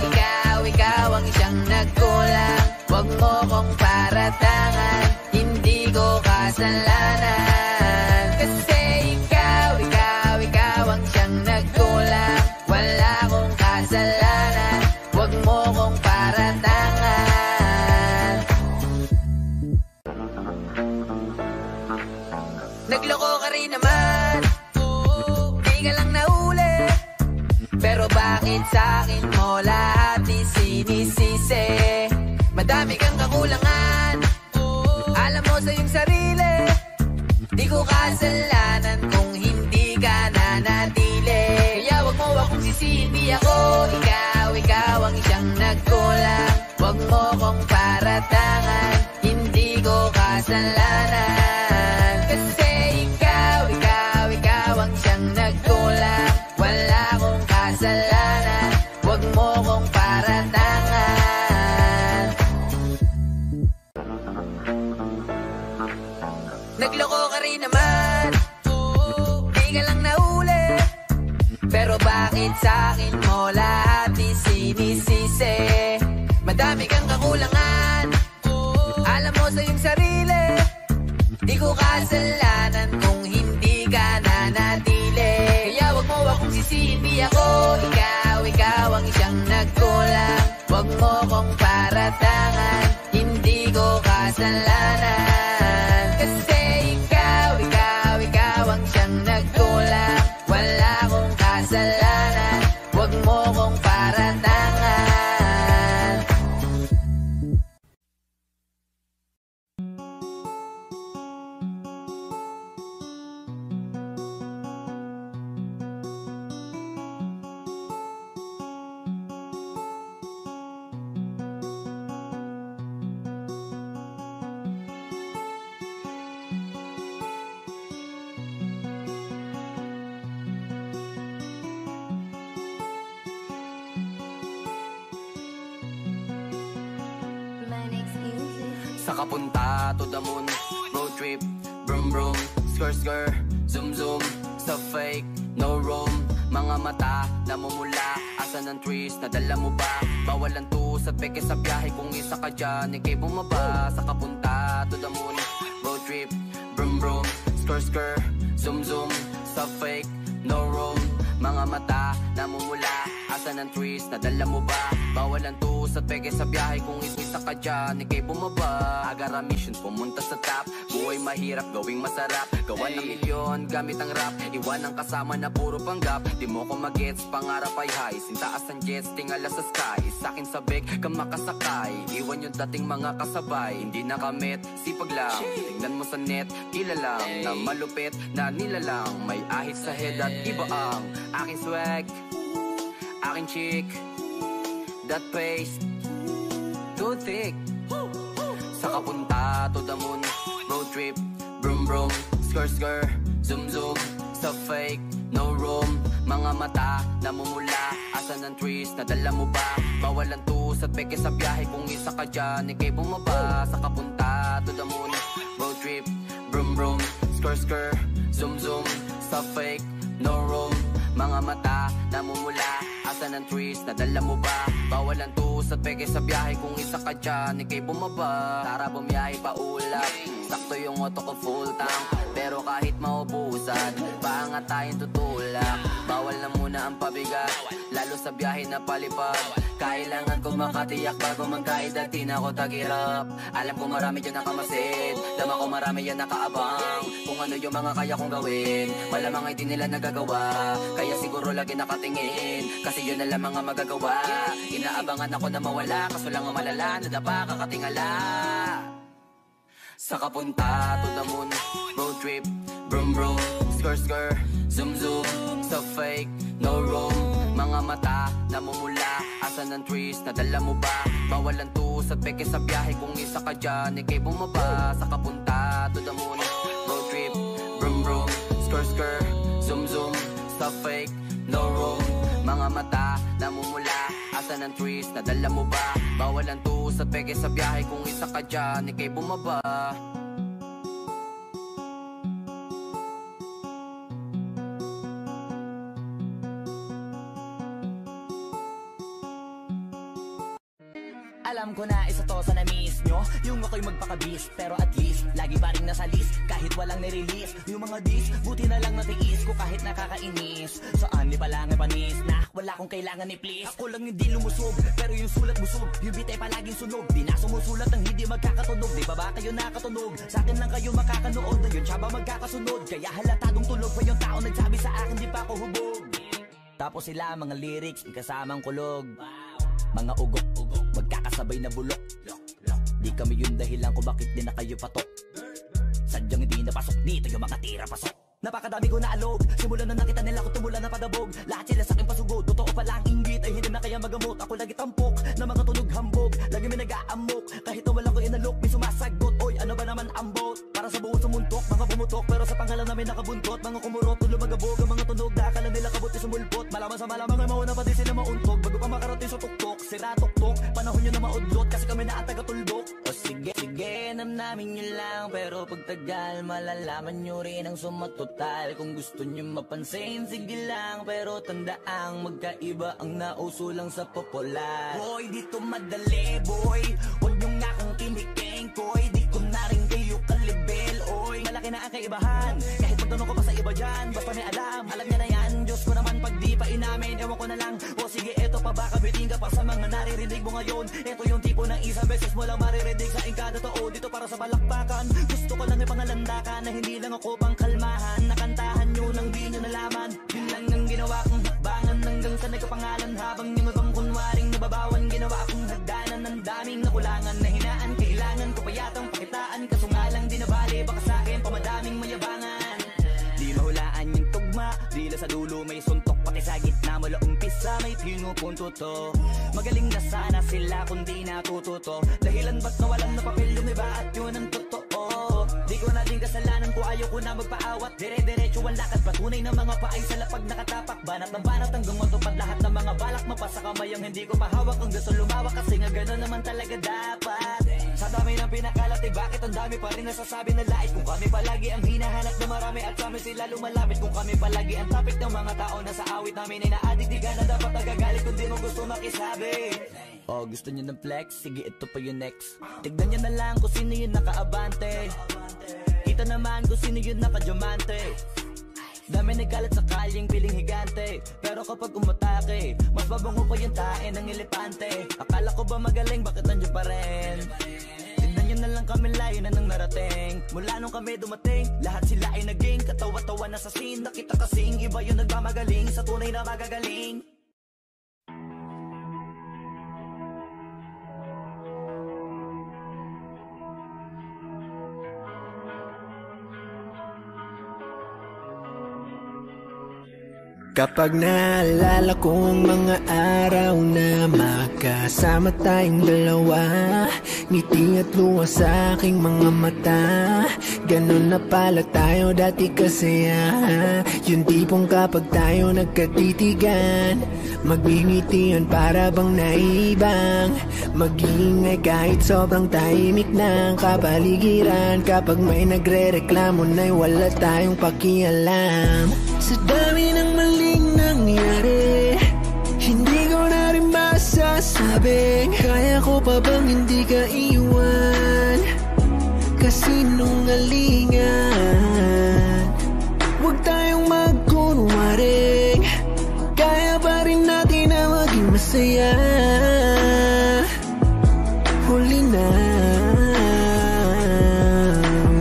[SPEAKER 3] ikaw ang siyang nagkulang. Wag mo kong paratangan, hindi ko kasalanan. Kasi ikaw ang siyang nagkulang. Wala akong kasalanan, wag mo kong paratangan. Nagloko ka rin naman, di ka lang nahuli. Pero bakit sa'kin mo lahat isinisisi? Madami kang kakulangan, alam mo sa iyong sarili. Di ko kasalanan kung hindi ka nanatili. Kaya wag mo akong sisihin, di ako ikaw ang siyang nagkulang. Wag mo kong paratangan, hindi ko kasalanan. Kasi ikaw ang siyang nagkulang. Wala akong kasalanan, wag mo kong paratangan. Nagloko ka rin naman, di ka lang nahuli. Pero bakit sa'kin mo lahat isinisisi? Madami kang kakulangan, alam mo sa iyong sarili. Di ko kasalanan kung hindi ka nanatili. Kaya wag mo akong sisihin, di ako ikaw ang siyang nagkulang. Wag mo kong paratangan, hindi ko kasalanan. Kasi ikaw ang siyang nagkulang. Wala akong kasalanan, wag mo kong paratangan.
[SPEAKER 1] Saka punta to the moon, road trip, brum brum, skr skr, zoom zoom, sa fake, no room. Mga mata, namumula, asan ang trees, nadala mo ba? Bawal ang tus at peke sa biyahe, kung isa ka dyan, ikay bumaba. Saka punta to the moon, road trip, brum brum, skr skr, zoom zoom, sa fake, no room. Mga mata, namumula, asan ang trees, nadala mo ba? Bawal ang tus at peke sa biyahe, kung isa ka dyan, ikay bumaba. Agara mission, pumunta sa top, buhay mahirap, gawing masarap. Gawa ng milyon, gamit ang rap, iwan ang kasama na puro panggap. Di mo ko magets, pangarap ay high, sintaas ang jets, tingala sa sky. Sa'kin sabik, ka makasakay, iwan yung dating mga kasabay. Hindi nakamit, sipag lang, tingnan mo sa net, kilalang na malupit na nilalang. May ahit sa head at iba ang aking swag, aking chick, that face, too thick. Saka punta to the moon, road trip, brum brum, skr skr, zoom zoom, sa fake, no room. Mga mata, namumula, asan ang trees, nadala mo ba? Bawal ang tus at peke sa biyahe, kung isa ka dyan, ikay bumaba. Saka punta to the moon, road trip, brum brum, skr skr, zoom zoom, sa fake, no room. Mga mata, namumula, asan ang trees, nadala mo ba? Bawal ang tus at peke sa biyahe, kung isa ka dyan, ikay bumaba. Tara bumiyahe pa ulap, sakto yung auto ko full tank. Pero kahit maubusan, paangat tayong tutulak. mawala. Bawal na muna ang pabigat, lalo sa biyahe na palipad. Kailangan ko makatiyak bago magkaedad, di na ako tagirap. Alam ko marami dyan nakamasid, dama ko marami yan nakaabang. Kung ano yung mga kaya kong gawin, malamang ay di nila nagagawa. Kaya siguro lagi nakatingin, kasi yun na lang mga magagawa. Inaabangan ako na mawala, kaso lang ang malala, nadapa kakatingala. Sa kapunta to the moon, road trip, brum brum, skr skr, zoom zoom, stop fake, no room. Mga mata, namumula, asan ang trees, nadala mo ba? Bawalan tus at peke sa biyahe, kung isa ka dyan, ikay bumaba. Sa kapunta to the moon, road trip, brum brum, skr skr, zoom zoom, stop fake, no room. Mga mata, namumula, asan ang trees, nadala mo ba? Bawalan tus at peke sa biyahe, kung isa ka dyan, ikay bumaba.
[SPEAKER 3] Alam ko na isa to sa na-miss nyo, yung ako'y magpakabis, pero at least lagi pa rin nasa list, kahit walang nirelease. Yung mga dis, buti na lang natiis ko kahit nakakainis. Saan di pa lang ay panis na wala kong kailangan ni please. Ako lang hindi lumusog, pero yung sulat busog, yung beat ay palaging sunog. Di na sumusulat ng hindi magkakatunog, di ba ba kayo nakatunog? Sa akin lang kayo makakanood, na yun siya ba magkakasunod? Kaya halatadong tulog pa yung tao nagsabi sa akin di pa ako hubog. Tapos sila mga lyrics, kasamang kulog, mga ugok-ugok, magkakasabay na bulok. Di kami yung dahilan kung bakit di na kayo patok. Sadyang hindi napasok dito yung mga tira pasok. Napakadami ko na alog, simulan na nakita nila ko tumula na padabog. Lahat sila sa akin pasugod, totoo pala ang inggit ay hindi na kaya magamot. Ako lagi tampok, na mga tunog hambog, lagi may nag-aamok. Kahit na wala ko inalok, may sumasagot. Oy, ano ba naman ang bot? Para sa buo sumuntok, mga bumutok, pero sa panghalan namin nakabuntot. Mga kumurot, tulo magabog, ang mga tunog, akala nila kabuti sumulpot. Malaman sa malamang ay mauna pa din sila mauntog, bago pa makarating sa tuktok. Sira tuktok, panahon nyo na maudlot, kasi kami na taga-tulbok. O sige, namnamin nyo lang, pero pagtagal malalaman nyo rin ang sumatotal. Kung gusto nyo mapansin, sige lang, pero tandaang magkaiba ang nauso lang sa popular. Boy, dito madali, boy, huwag nyo nga kang kiniking, koy. Di ko na rin kayo kalibel, oy. Malaki na ang kaibahan, kahit magtanong ko pa sa iba dyan, basta may alam niya na yan. Diyos ko naman pag di pa inamin, ewan ko na lang. O sige, eto pa ba, kabiting ka pa sa mga naririnig mo ngayon. Eto yung tipo ng isang beses mo lang maririnig sa ingkada tao. Dito para sa balakbakan, gusto ko lang ipangalandakan na hindi lang ako pang kalmahan. Nakantahan nyo nang di nyo nalaman, yun lang ang ginawa kong hakbangan. Hanggang sa nagkapangalan, habang yung ibang kunwaring nababawan, ginawa akong hagdanan ng daming nakulangan na hinaan. Kailangan ko pa yatang pakitaan, kaso nga lang di nabali, baka sa akin pamadaming mayabangan. Di mahulaan yung tugma, dila sa dulo may suntok, pati sa gitna mula umpisa may pinupunto to. Magaling na sana sila kung di natututo, dahilan ba't nawalan na papel yung iba at yun ang totoo. Di ko na din kasalanan ko, ayaw ko na magpaawat, dire-diretso ang lakad, patunay ng mga paay sa lapag nakatapak. Banat ng banat hanggang matupad lahat ng mga balak, mapasa kamay ang hindi ko pahawak. Ang gusto lumawak kasi nga gano'n naman talaga dapat. Sa dami ng pinakalat, eh bakit ang dami pa rin nasasabi na lait? Kung kami palagi ang hinahanap na marami at sa amin sila lumalapit. Kung kami palagi ang topic ng mga tao na sa awit namin ay na-addict, di ka na dapat nagagalit kung di mo gusto makisabi. Oh, gusto nyo ng flex? Sige, ito pa yung next. Tignan nyo na lang kung sino yung nakaabante, kita naman kung sino yung nakadiamante. Dami nagkalat sa kalyeng piling higante, pero kapag umatake, mas babango pa yung tae ng elepante. Akala ko ba magaling, bakit nandiyan pa rin? Tignan nyo na lang kami, layo na nang narating. Mula nung kami dumating, lahat sila ay naging katawa-tawa na sa scene. Nakita kasing iba yung nagmamagaling sa tunay na magagaling.
[SPEAKER 8] Kapag naalala ko ang mga araw na magkasama tayong dalawa, ngiti at luha sa aking mga mata. Ganon na pala tayo dati kasaya, yung tipong kapag tayo nagkatitigan, magbingitian para bang naibang, mag-iingay kahit sobrang tahimik ng kapaligiran. Kapag may nagre-reklamo na'y wala tayong pakialam. Sa dami ng maling nangyari, hindi ko na rin masasabing kaya ko pa bang hindi ka iwan. Kasinungalingan, huwag tayong magkunwari, masaya. Huli na,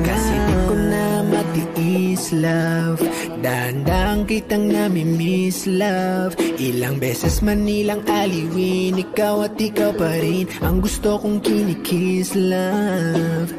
[SPEAKER 8] kasi di ko na matiis, love. Dahan-dahan kitang nami-miss, love. Ilang beses man nilang aliwin, ikaw at ikaw pa rin ang gusto kong kinikiss, love.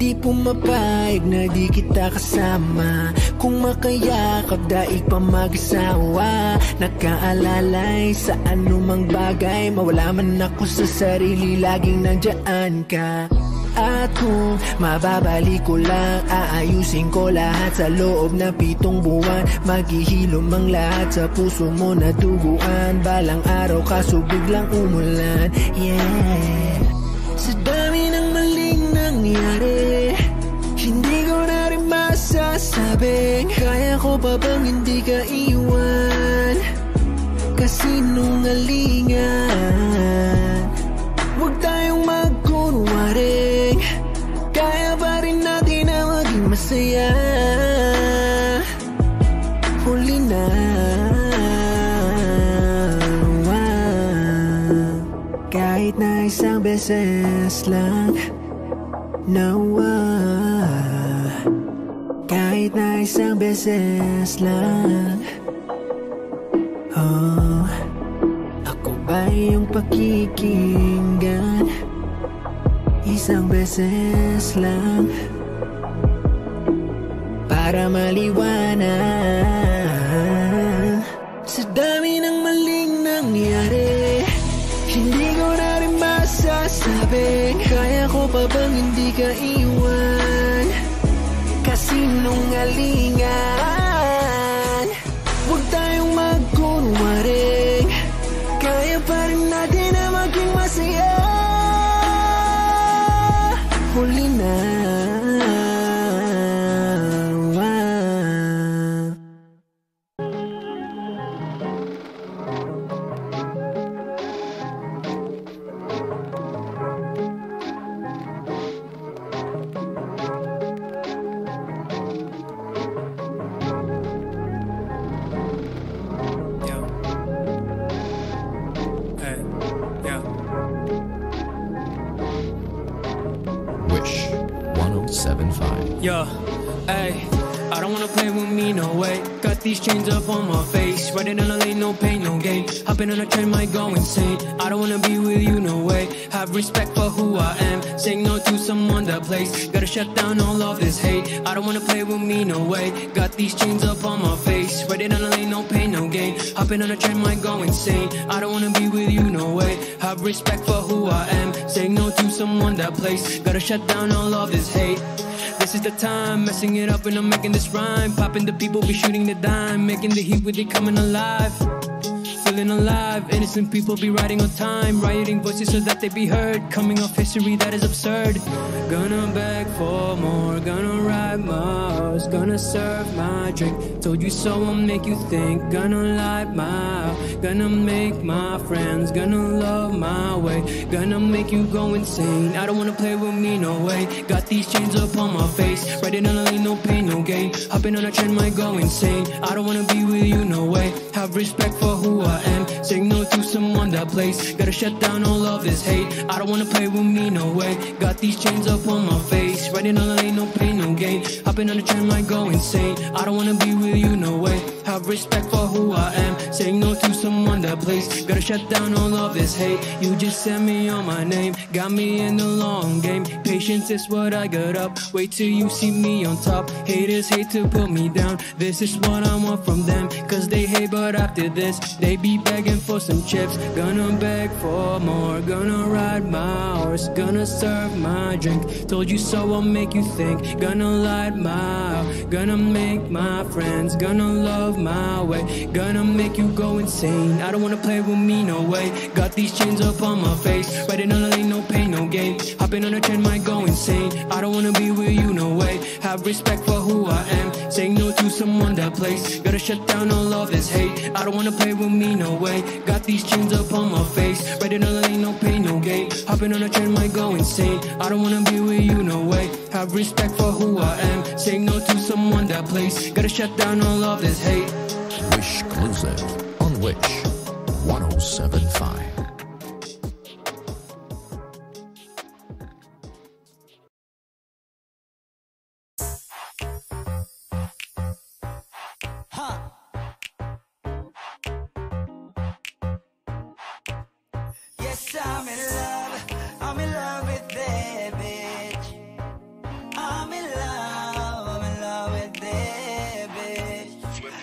[SPEAKER 8] Di pumapayag na di kita kasama, kung makayakap daig pa mag-asawa. Nagkaalalay sa anumang bagay, mawala man ako sa sarili, laging nandyan ka. At kung mababalik ko lang, aayusin ko lahat sa loob na 7 buwan. Maghihilom ang lahat sa puso mo na duguan. Balang araw kaso biglang umulan, yeah. Sa dami ng maling nangyari, hindi ko na rin masasabing kaya ko pa bang hindi ka iwan. Kasinungalingan, huwag tayong magkunwaring, kaya pa rin natin na maging masaya. Huli na, kahit na isang beses lang, nawa. Kahit na isang beses lang, oh, ako ba yung pakikinggan? Isang beses lang, para maliwanag. Sa dami ng maling nangyari, hindi ko na rin masasabing kaya ko pa bang hindi ka iwan. Kasinungalingan, huwag tayong magkunwaring, kaya pa rin natin na maging masaya. Huli na,
[SPEAKER 9] Wish 1075.
[SPEAKER 10] Yo, ayy, I don't wanna play with me, no way. Got these chains up on my face, riding on a lane, no pain, no gain. Hopping on a train, might go insane. I don't wanna be with you, no way. Have respect for who I am, saying no to someone that plays. Gotta shut down all of this hate. I don't wanna play with me, no way. Got these chains up on my face, riding on a lane, no pain, no gain. Hopping on a train, might go insane. I don't wanna be with you, no way. Have respect for who I am, saying no to someone that plays. Gotta shut down all of this hate. This is the time, messing it up and I'm making this rhyme. Popping the people, be shooting the dime, making the heat with it coming alive. Feeling alive, innocent people be riding on time, rioting voices so that they be heard, coming off history that is absurd. Gonna beg for more, gonna ride my horse, gonna serve my drink. Told you so, I'll make you think. Gonna light my out, gonna make my friends, gonna love my way, gonna make you go insane. I don't wanna play with me, no way. Got these chains up on my face, riding on a lane, no pain, no gain. Hopping on a trend, might go insane. I don't wanna be with you, no way. Have respect for who I am, saying no to someone that plays. Gotta shut down all of this hate. I don't wanna play with me, no way. Got these chains up on my face, riding on a lane, no pain, no gain. Hopping on a trend, might go insane. I don't wanna be with you, no way. Have respect for who I am, saying no to someone that plays. Gotta shut down all of this hate. You just sent me on my name, got me in the long game. Patience is what I got up, wait till you see me on top. Haters hate to put me down, this is what I want from them. Cause they hate, but after this, they be begging for some chips. Gonna beg for more, gonna ride my horse, gonna serve my drink. Told you so, I'll make you think. Gonna light my out, gonna make my friends, gonna love my way, gonna make you go insane. I don't wanna play with me, no way. Got these chains up on my face, riding on a lane, no pain, no gain. Hopping on a trend, might go insane. I don't wanna be with you, no way. Have respect for who I am, saying no to someone that plays. Gotta shut down all of this hate. I don't wanna play with me, no way. Got these chains up on my face, riding on a lane, no pain, no gain. Hopping on a trend, might go insane. I don't wanna be with you, no way. Have respect for who I am, saying no to someone that plays. Gotta shut down all of this hate.
[SPEAKER 9] Wish Exclusive on Wish 1075.
[SPEAKER 11] Yes, I'm in love with that bitch. I'm in love with that bitch.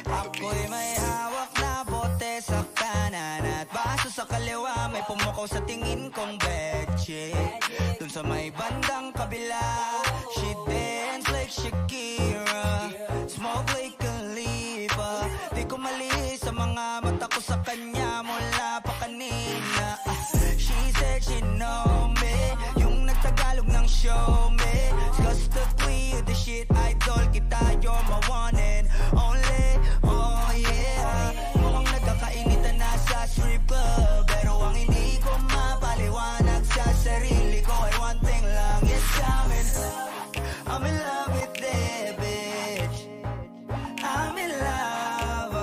[SPEAKER 11] Ako'y may hawak na bote sa kanan at baso sa kaliwa, may pumukaw sa tingin kong betche. Dun sa may bandang kabila, she dance like Shakira, smoke like Khalifa. Di ko mali sa mga mata ko sa kanya mula pa kanina. She said she know me, yung nagtagalog ng show me. Cause the queen, the shit, idol kita, you're my one and only. Oh yeah, mukhang nagkakainitan na sa strip club, pero ang hindi ko mapaliwanag sa sarili ko ay one thing lang. Yes, I'm in love with that bitch. I'm in love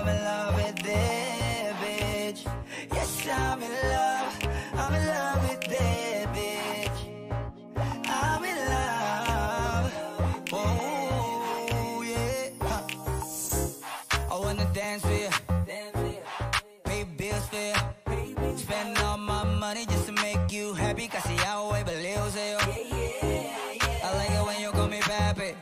[SPEAKER 11] with that bitch. Yes, I'm in love with that bitch. I'm in love. Oh yeah. I wanna dance with you, pay bills for you, spend all my money just to make you happy. Kasi ako ay baliw sa'yo. I like it when you call me papi.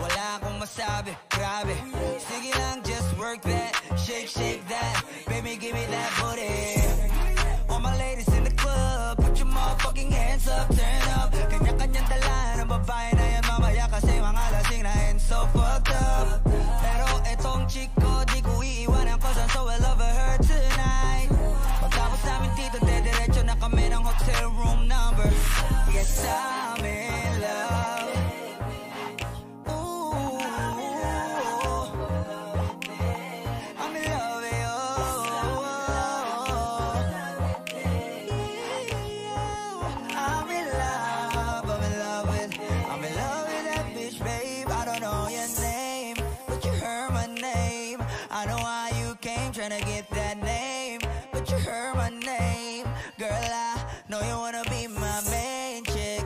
[SPEAKER 11] Wala akong masabi, grabe. Sige lang, just work that, shake that. Baby, give me that booty. All my ladies in the club, put your motherfucking hands up, turn up. Kanya-kanyang dala ng babae na yan mamaya, kasi mga lasing na and so fucked up. Pero etong chick ko, di ko iiwanan ko saan, so I love her tonight. Pagtapos namin dito, dediretso na kami ng hotel room number. Yes, I'm in love. Ooh, I'm in love with you. I'm in love with that bitch, babe. I don't know your name, but you heard my name. I know how you came, tryna get that name, but you heard my name. Girl, I know you wanna be my main chick,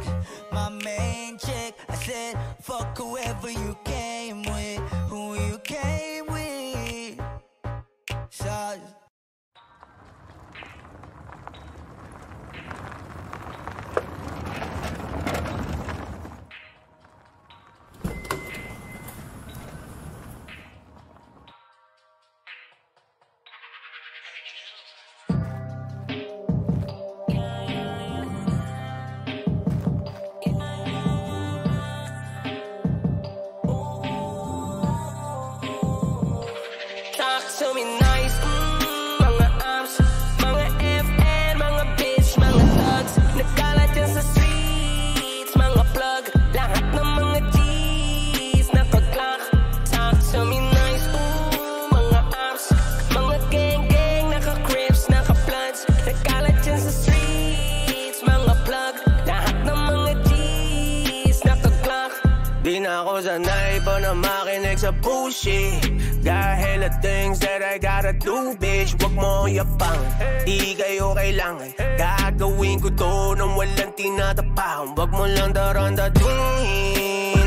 [SPEAKER 11] my main chick. I said, fuck whoever you came with, who you came with. So
[SPEAKER 12] talk to me nice, mga amps, mga FN, mga bitch, mga thugs. Nagkalat yan sa streets, mga plug. Lahat ng mga G's nakaglock. Talk to me nice, mga amps, mga gang, naka-crips, naka-bloods. Nagkalat yan sa streets, mga plug. Lahat ng mga G's nakaglock.
[SPEAKER 13] Di na ako sanay pa na makinig sa bullshit. Got hella things that I gotta do, bitch. Wag mo yapang, di kayo kailangan. Gagawin ko to nang walang tinatapakan. Wag mo lang darandatuhin.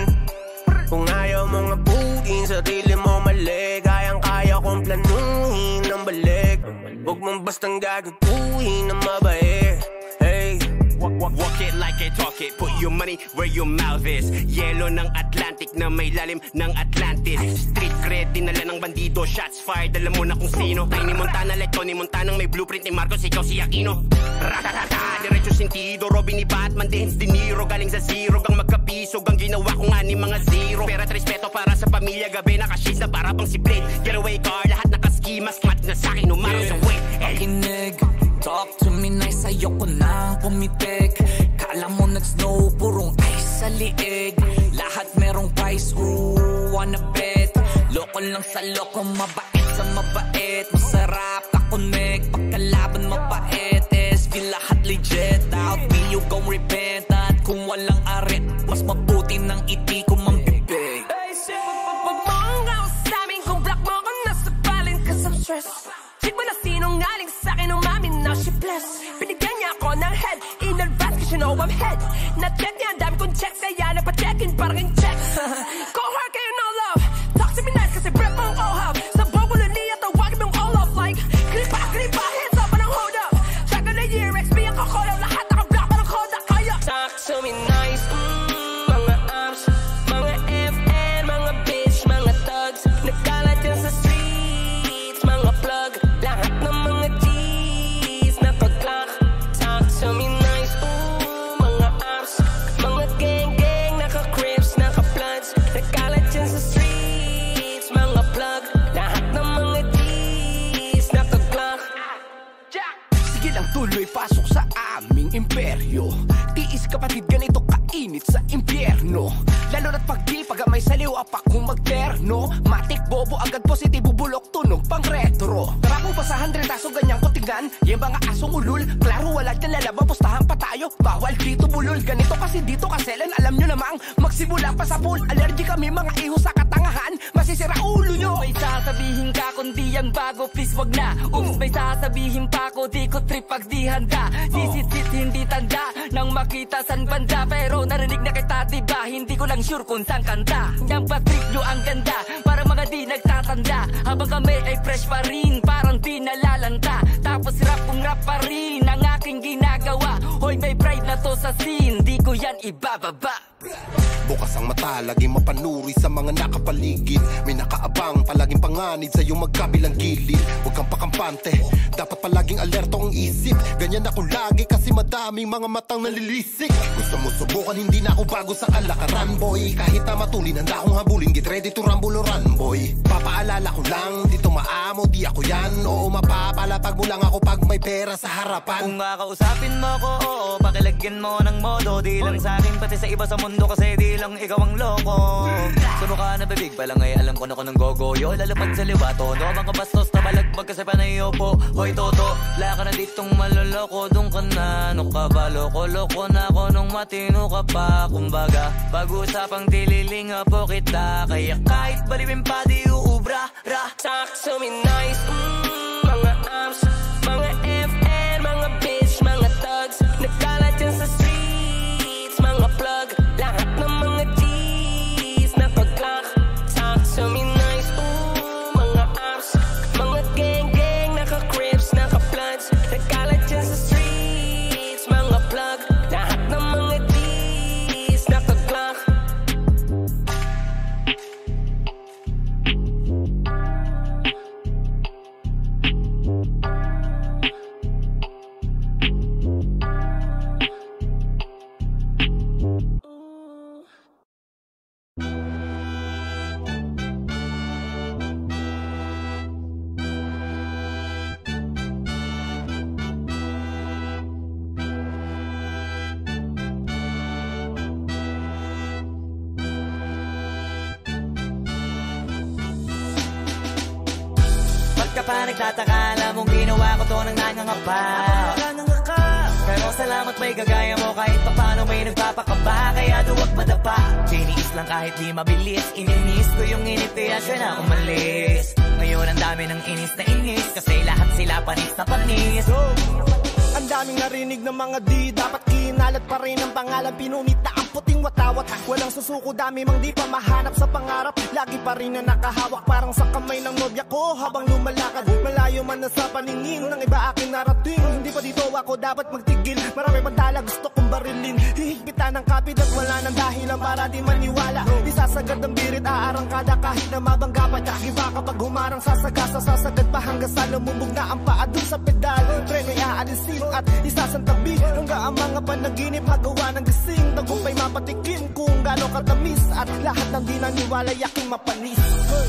[SPEAKER 13] Kung ayaw mong abutin sarili mo mali, kayang-kaya kong planuhin ng balik. Wag mong bastang gagaguhin ng mabait. Hey,
[SPEAKER 14] walk it like I talk it. Put your money where your mouth is. Yelo ng Atlantic na may lalim ng Atlantis. Street cred, dinala ng bandido. Shots fired, alam mo na kung sino. Tiny Montana like Tony Montana, may blueprint ni Marcos, ikaw si Aquino. Ratatata, diretso sentido. Robin ni Batman, Dance De Niro. Galing sa zero, gang magkapisog. Ang ginawa ko nga ni mga zero. Pera at respeto para sa pamilya. Gabi naka-shades na para pang si Blade. Getaway car, lahat naka-ski mask. Match na sa'kin, umaraw sa weight.
[SPEAKER 3] Pakinig, talk to me nice, ayoko nang pumitik. Kala mo nag-snow, purong ice sa liig. Lahat merong price, ooh, wanna bet. Loko lang sa loko, mabait sa mabait. Masarap ka-connect, pagkalaban mabait. SB lahat legit, out me you gon' repent. At kung walang arit, mas mabuti ng iti ko mambibig.
[SPEAKER 12] Pag mga usamin kung black mo ako nasa balin, cause I'm stressed. Chick mo na sinungaling sa'kin, umamin na she blessed. Binigyan niya ako ng head, in advance cause you know I'm head. Na-check niya, ang dami kong checks, kaya nagpa-check-in parang in checks. Go hard kayo no love, talk to me nice kasi breath mong ohab. Sa bogulo niya, tawagin mong all off like Kripa, hands up, anong hold up. Track of the year, XP ang kako
[SPEAKER 15] pumasok sa aming imperyo. Tiis kapatid, ganito kainit sa impyerno. Lalo na't pag di pagamay saliw apak kung magterno. Matik bobo agad positibo bulok tunog pang retro. Tara po pa sa 100 aso ganyan ko tignan. Yung mga asong ulul, klaro wala dyan lalaban, pustahan pa tayo. Bawal dito bulol, ganito kasi dito kaselan. Alam nyo namang magsimula pa sa pool. Allergy kami mga iho sa katangahan, masisira ulo nyo.
[SPEAKER 16] May sasabihin ka kundi yan bago, please wag na. May sasabihin pa ko, di ko trip pag di handa. Sisit-sit hindi tanda, nang makita san banda. Pero narinig na kita diba, hindi ko lang sure kung saan kanta. Yang patrip nyo ang ganda, parang mga di nagtatanda. Habang kami ay fresh pa rin, parang di nalalanta. Tapos rap kong rap pa rin, ang aking ginagawa. Hoy may pride na to sa scene, di ko yan ibababa.
[SPEAKER 17] Bukas ang mata, laging mapanuri sa mga nakapaligid. May nakaabang, palaging panganid sa iyong magkabilang gilid. Huwag kang pakampante, dapat palaging alerto ang isip. Ganyan ako lagi kasi madaming mga matang nalilisik. Gusto mo subukan, hindi na ako bago sa kalakaran, boy. Kahit na matulin, handa akong habulin. Get ready to rumble or run, boy. Papaalala ko lang, dito maamo, di ako yan. Oo, mapapalapag mo lang ako pag may pera sa harapan.
[SPEAKER 3] Kung kakausapin mo ko, oo, pakilagyan mo ng modo. Di lang sa akin, pati sa iba sa mundo, kasi di lang ikaw ang loko. Subukan na bibig pa lang ay alam ko na ko ng gogoyo. Lalapad sa liwato, no mga bastos na balagbag kasi panayo po. Hoy toto, laka na ditong maloloko. Doon ka na, ano ka ba, loko-loko na ako nung matino ka pa. Kumbaga, pag-usapang dililinga po kita. Kaya kahit balibin pa di uubra, ra.
[SPEAKER 12] Talk to me nice, mga amps, mga FN, mga bitch, mga thugs. Nagkalat yan sa streets, mga plug. Lahat ng mga G's na pag-clock. Talk to me nice, mga amps, mga gang-gang, naka-crips, naka-bloods. Nagkalat yan sa streets, mga plug. Lahat ng mga G's na pag-clock.
[SPEAKER 3] Pa nagtataka, alam mong ginawa ko to nang nangangapa. Pero salamat may kagaya mo, kahit pa paano may nagpapakaba. Kaya duwag madapa, tiniis lang kahit di mabilis. Ininis ko yung init kaya siya na umalis. Ngayon ang dami ng inis na inis, kasi lahat sila panis na panis.
[SPEAKER 18] Ang daming narinig ng mga di, dapat kinalat pa rin ang pangalan. Pinunit na ang puting watawat, walang susuko, dami mang di pa mahanap sa pangarap. Lagi pa rin na nakahawak, parang sa kamay ng nobya ko. Habang lumalakad, malayo man na sa paningin ng iba aking narating. Hindi pa dito ako dapat magtigil, marami pang tala gusto kong barilin. Hihigpitan ng kapit at wala ng dahilan para di maniwala. Isasagad ang birit, aarangkada kahit na mabangga pa. Iba kapag humarang sasagasa, sasagad pa hanggang sa lumubog na ang paa dun sa pedal. Preno iaalisin at isasantabi hanggang ang mga panaginip magawa ng gising. Tagumpay mapatikin kung gaano katamis, at lahat ng di naniwala yaking mapanis.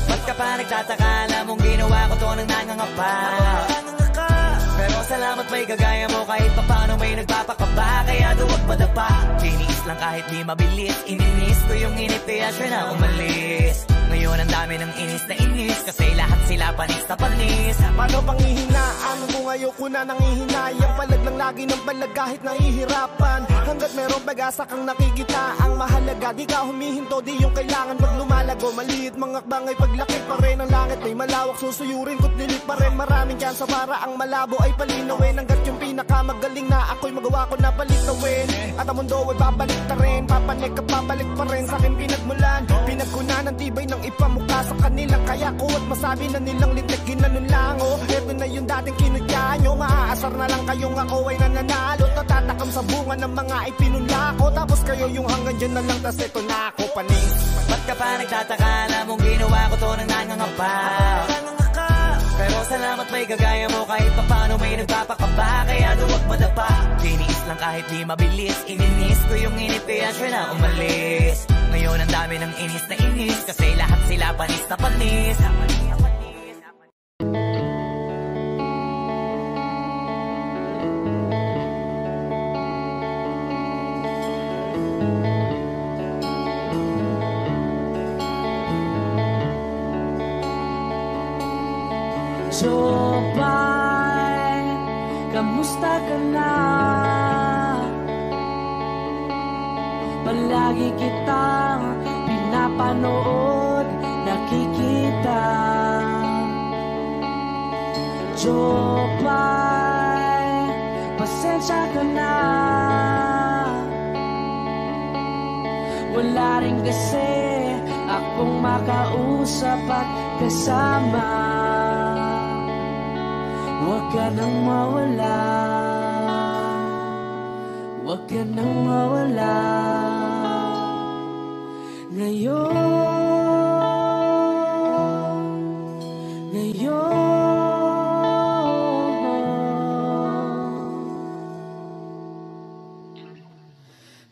[SPEAKER 3] Ba't ka pa nagtataka, alam mong ginawa ko to nang nangangapa. Pero salamat may kagaya mo, kahit pa paano may nagpapakaba. Kaya duwag madapa, tiniis lang kahit di mabilis. Ininis ko yung init kaya siya na umalis. Ngayon ang dami ng inis na inis, kasi lahat sila panis na panis.
[SPEAKER 18] Paano pang ihinaan kung ayoko na nangihinayang? Palag lang lagi ng palag kahit nahihirapan. Hanggat merong pag-asa kang nakikita, ang mahalaga di ka humihinto, di yung kailangan pag lumalago. Maliit mga akbang ay paglaki pa rin ang langit, may malawak susuyurin ko't nilit pa rin. Maraming tsansa para ang malabo ay palinawin. Hanggat yung pinakamagaling na ako'y magawa ko na palitawin. At ang mundo ay babalik ta rin, papanik at babalik pa rin sa akin pinagmulan. Pinagkunan ng tibay ng ipamukha sa kanilang kaya ko, at masabi na nilang lintik ginanon lang. O eto na yung dating kinudya nyo, maaasar na lang kayong ako ay nananalo. Natatakam sa bunga ng mga ipinula ko, tapos kayo yung hanggang dyan na lang, tas eto na ako panis.
[SPEAKER 3] Ba't ka pa nagtataka, alam mong ginawa ko to nang nangangapa. Pero salamat may kagaya mo, kahit pa paano may nagpapakaba. Kaya duwag madapa, tiniis lang kahit di mabilis. Ininis ko yung init kaya siya na umalis. Ngayon ang dami ng inis na inis, kasi lahat sila panis na panis.
[SPEAKER 4] kamusta ka na? Palagi kitang pinapanood, nakikita. Jopay, pasensya ka na. Wala rin kasi akong makausap at kasama. Huwag ka nang mawala, huwag ka nang mawala.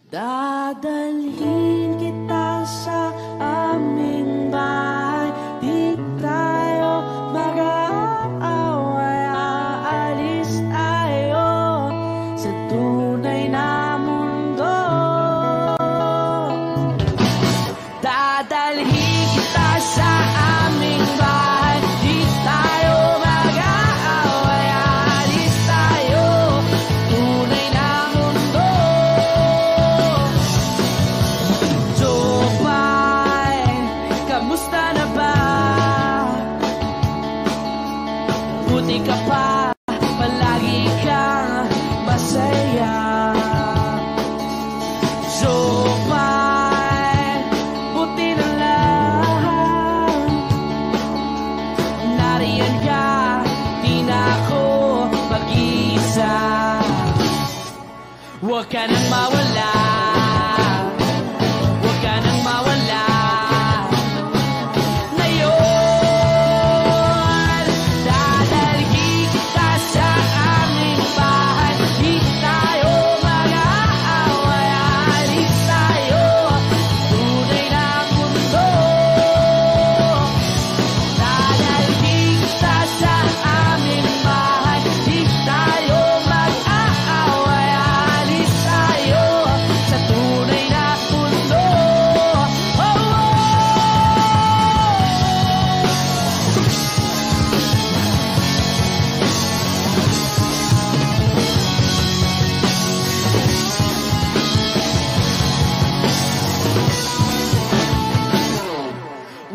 [SPEAKER 4] Dadalhin kita sa aming bahay, di tayo mag-aaway, aalis tayo sa tunay na mundo. Dadalhin kita sa aming bahay, di tayo mag-aaway, aalis tayo tunay na mundo. Buti ka pa, palagi kang masaya. Jopay, buti na lang nariyan ka, di na ako mag-iisa. Huwag ka nang mawala, huwag ka nang mawala.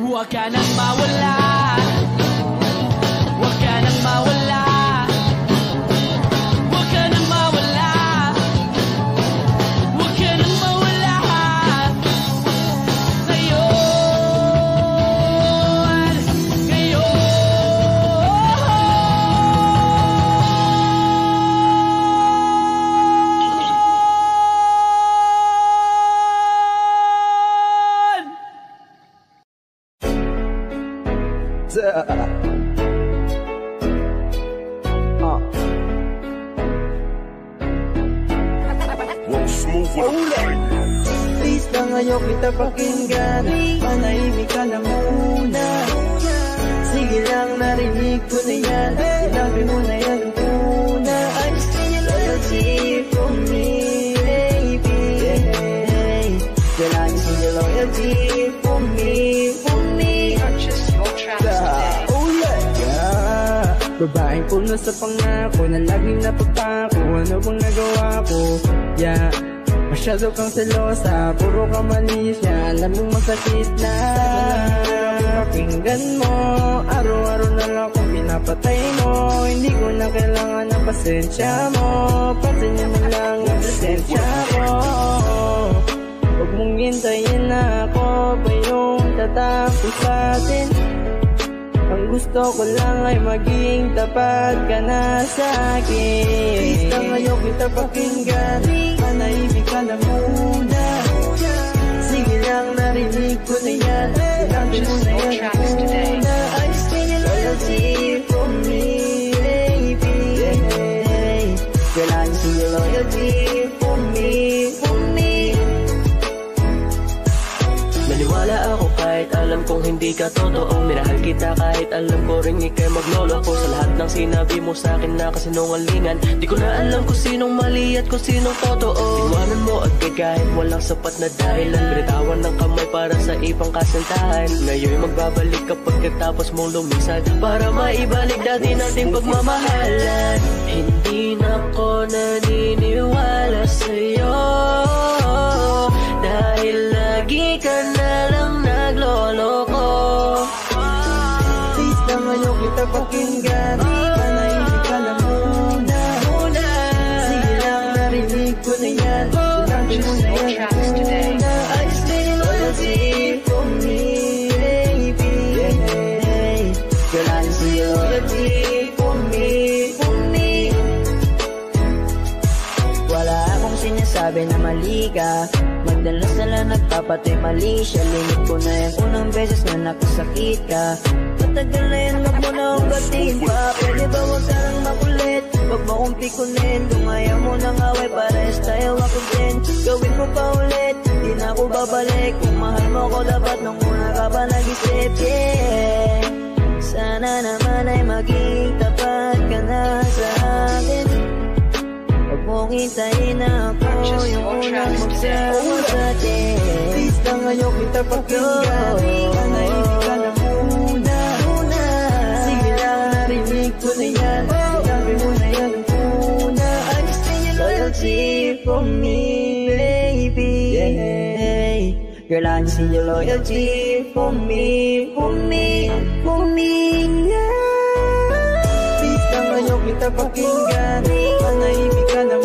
[SPEAKER 4] Huwag ka nang mawala, huwag ka nang mawala, huwag ka nang mawala, huwag ka nang mawala. Ngayon, ngayon.
[SPEAKER 5] Please lang ayaw kita pakinggan, manahimik ka na muna. Sige lang, narinig ko na yan, sinabi mo na yan muna. I'm still loyalty for me, baby. Kailangan still loyalty for me, for me. Purchase your tracks today. Oh yeah. Babaeng puno sa pangako na laging napapako. Ano bang nagawa ko? Yeah. Masyado kang selosa, puro ka malisya. Alam mong masakit na pakinggan mo. Araw-araw na lang kung pinapatay mo. Hindi ko na kailangan ng pasensya mo. Pansinin mo lang ang presensya ko. Huwag mong hintayin na ako pa yung tatapos sa atin. Ang gusto ko lang ay maging tapat ka na sa akin. Please lang ayaw kita pakinggan, manahimik ka na muna. Sige lang, narinig ko na yan, sinabi mo na yan muna. I'm still loyalty for me, baby. Kailangan still loyalty for me, for me. Maniwala ako kahit alam kong
[SPEAKER 19] hindi ka totoo. Minahal kita kahit alam ko rin ikay maglolo ko. Sa lahat ng sinabi mo sa akin na kasinungalingan, di ko na alam kung sinong mali at kung sinong totoo. Iwanan mo agad kahit walang sapat na dahilan. Binitawan ng kamay para sa ibang kasintahan. Ngayon magbabalik kapag katapos mong lumisan, para maibalik dati nating pagmamahalan. Hindi na ko naniniwala sa'yo, dahil lagi ka na lang nagloloko.
[SPEAKER 5] Please na ngayon kita pakinggan, manahimik ka lang muna. Sige lang, narinig ko na yan. Sinabi mo na yan muna. I just need your loyalty for me, baby. Girl, I just need your loyalty for me, for me. Wala akong sinasabi na mali ka, magdalas na lang nagpapatay mali siya. Limit ko na yung unang beses na nakasakit ka. Matagal na yan, wag mo na akong batiin pa. Pwede ba wag ka lang makulit, wag mo akong pikunin. Kung ayaw mo nang away, pares tayo ako din. Gawin mo pa ulit, di na ako babalik. Kung mahal mo ko dapat nung una ka pa nag-isip, yeah. Sana naman ay maging tapat ka na sa akin. Huwag mong hintayin na ako yung unang magsama sa atin. Please na ngayon kita pakinggan, manahimik ka na muna. Sige lang, narinig ko na yan. Sinabi mo na yan muna. I just need your loyalty for me, baby. Girl, I just need your loyalty for me, for me, for me, yeah. Please na ngayon kita pakinggan, manahimik ka na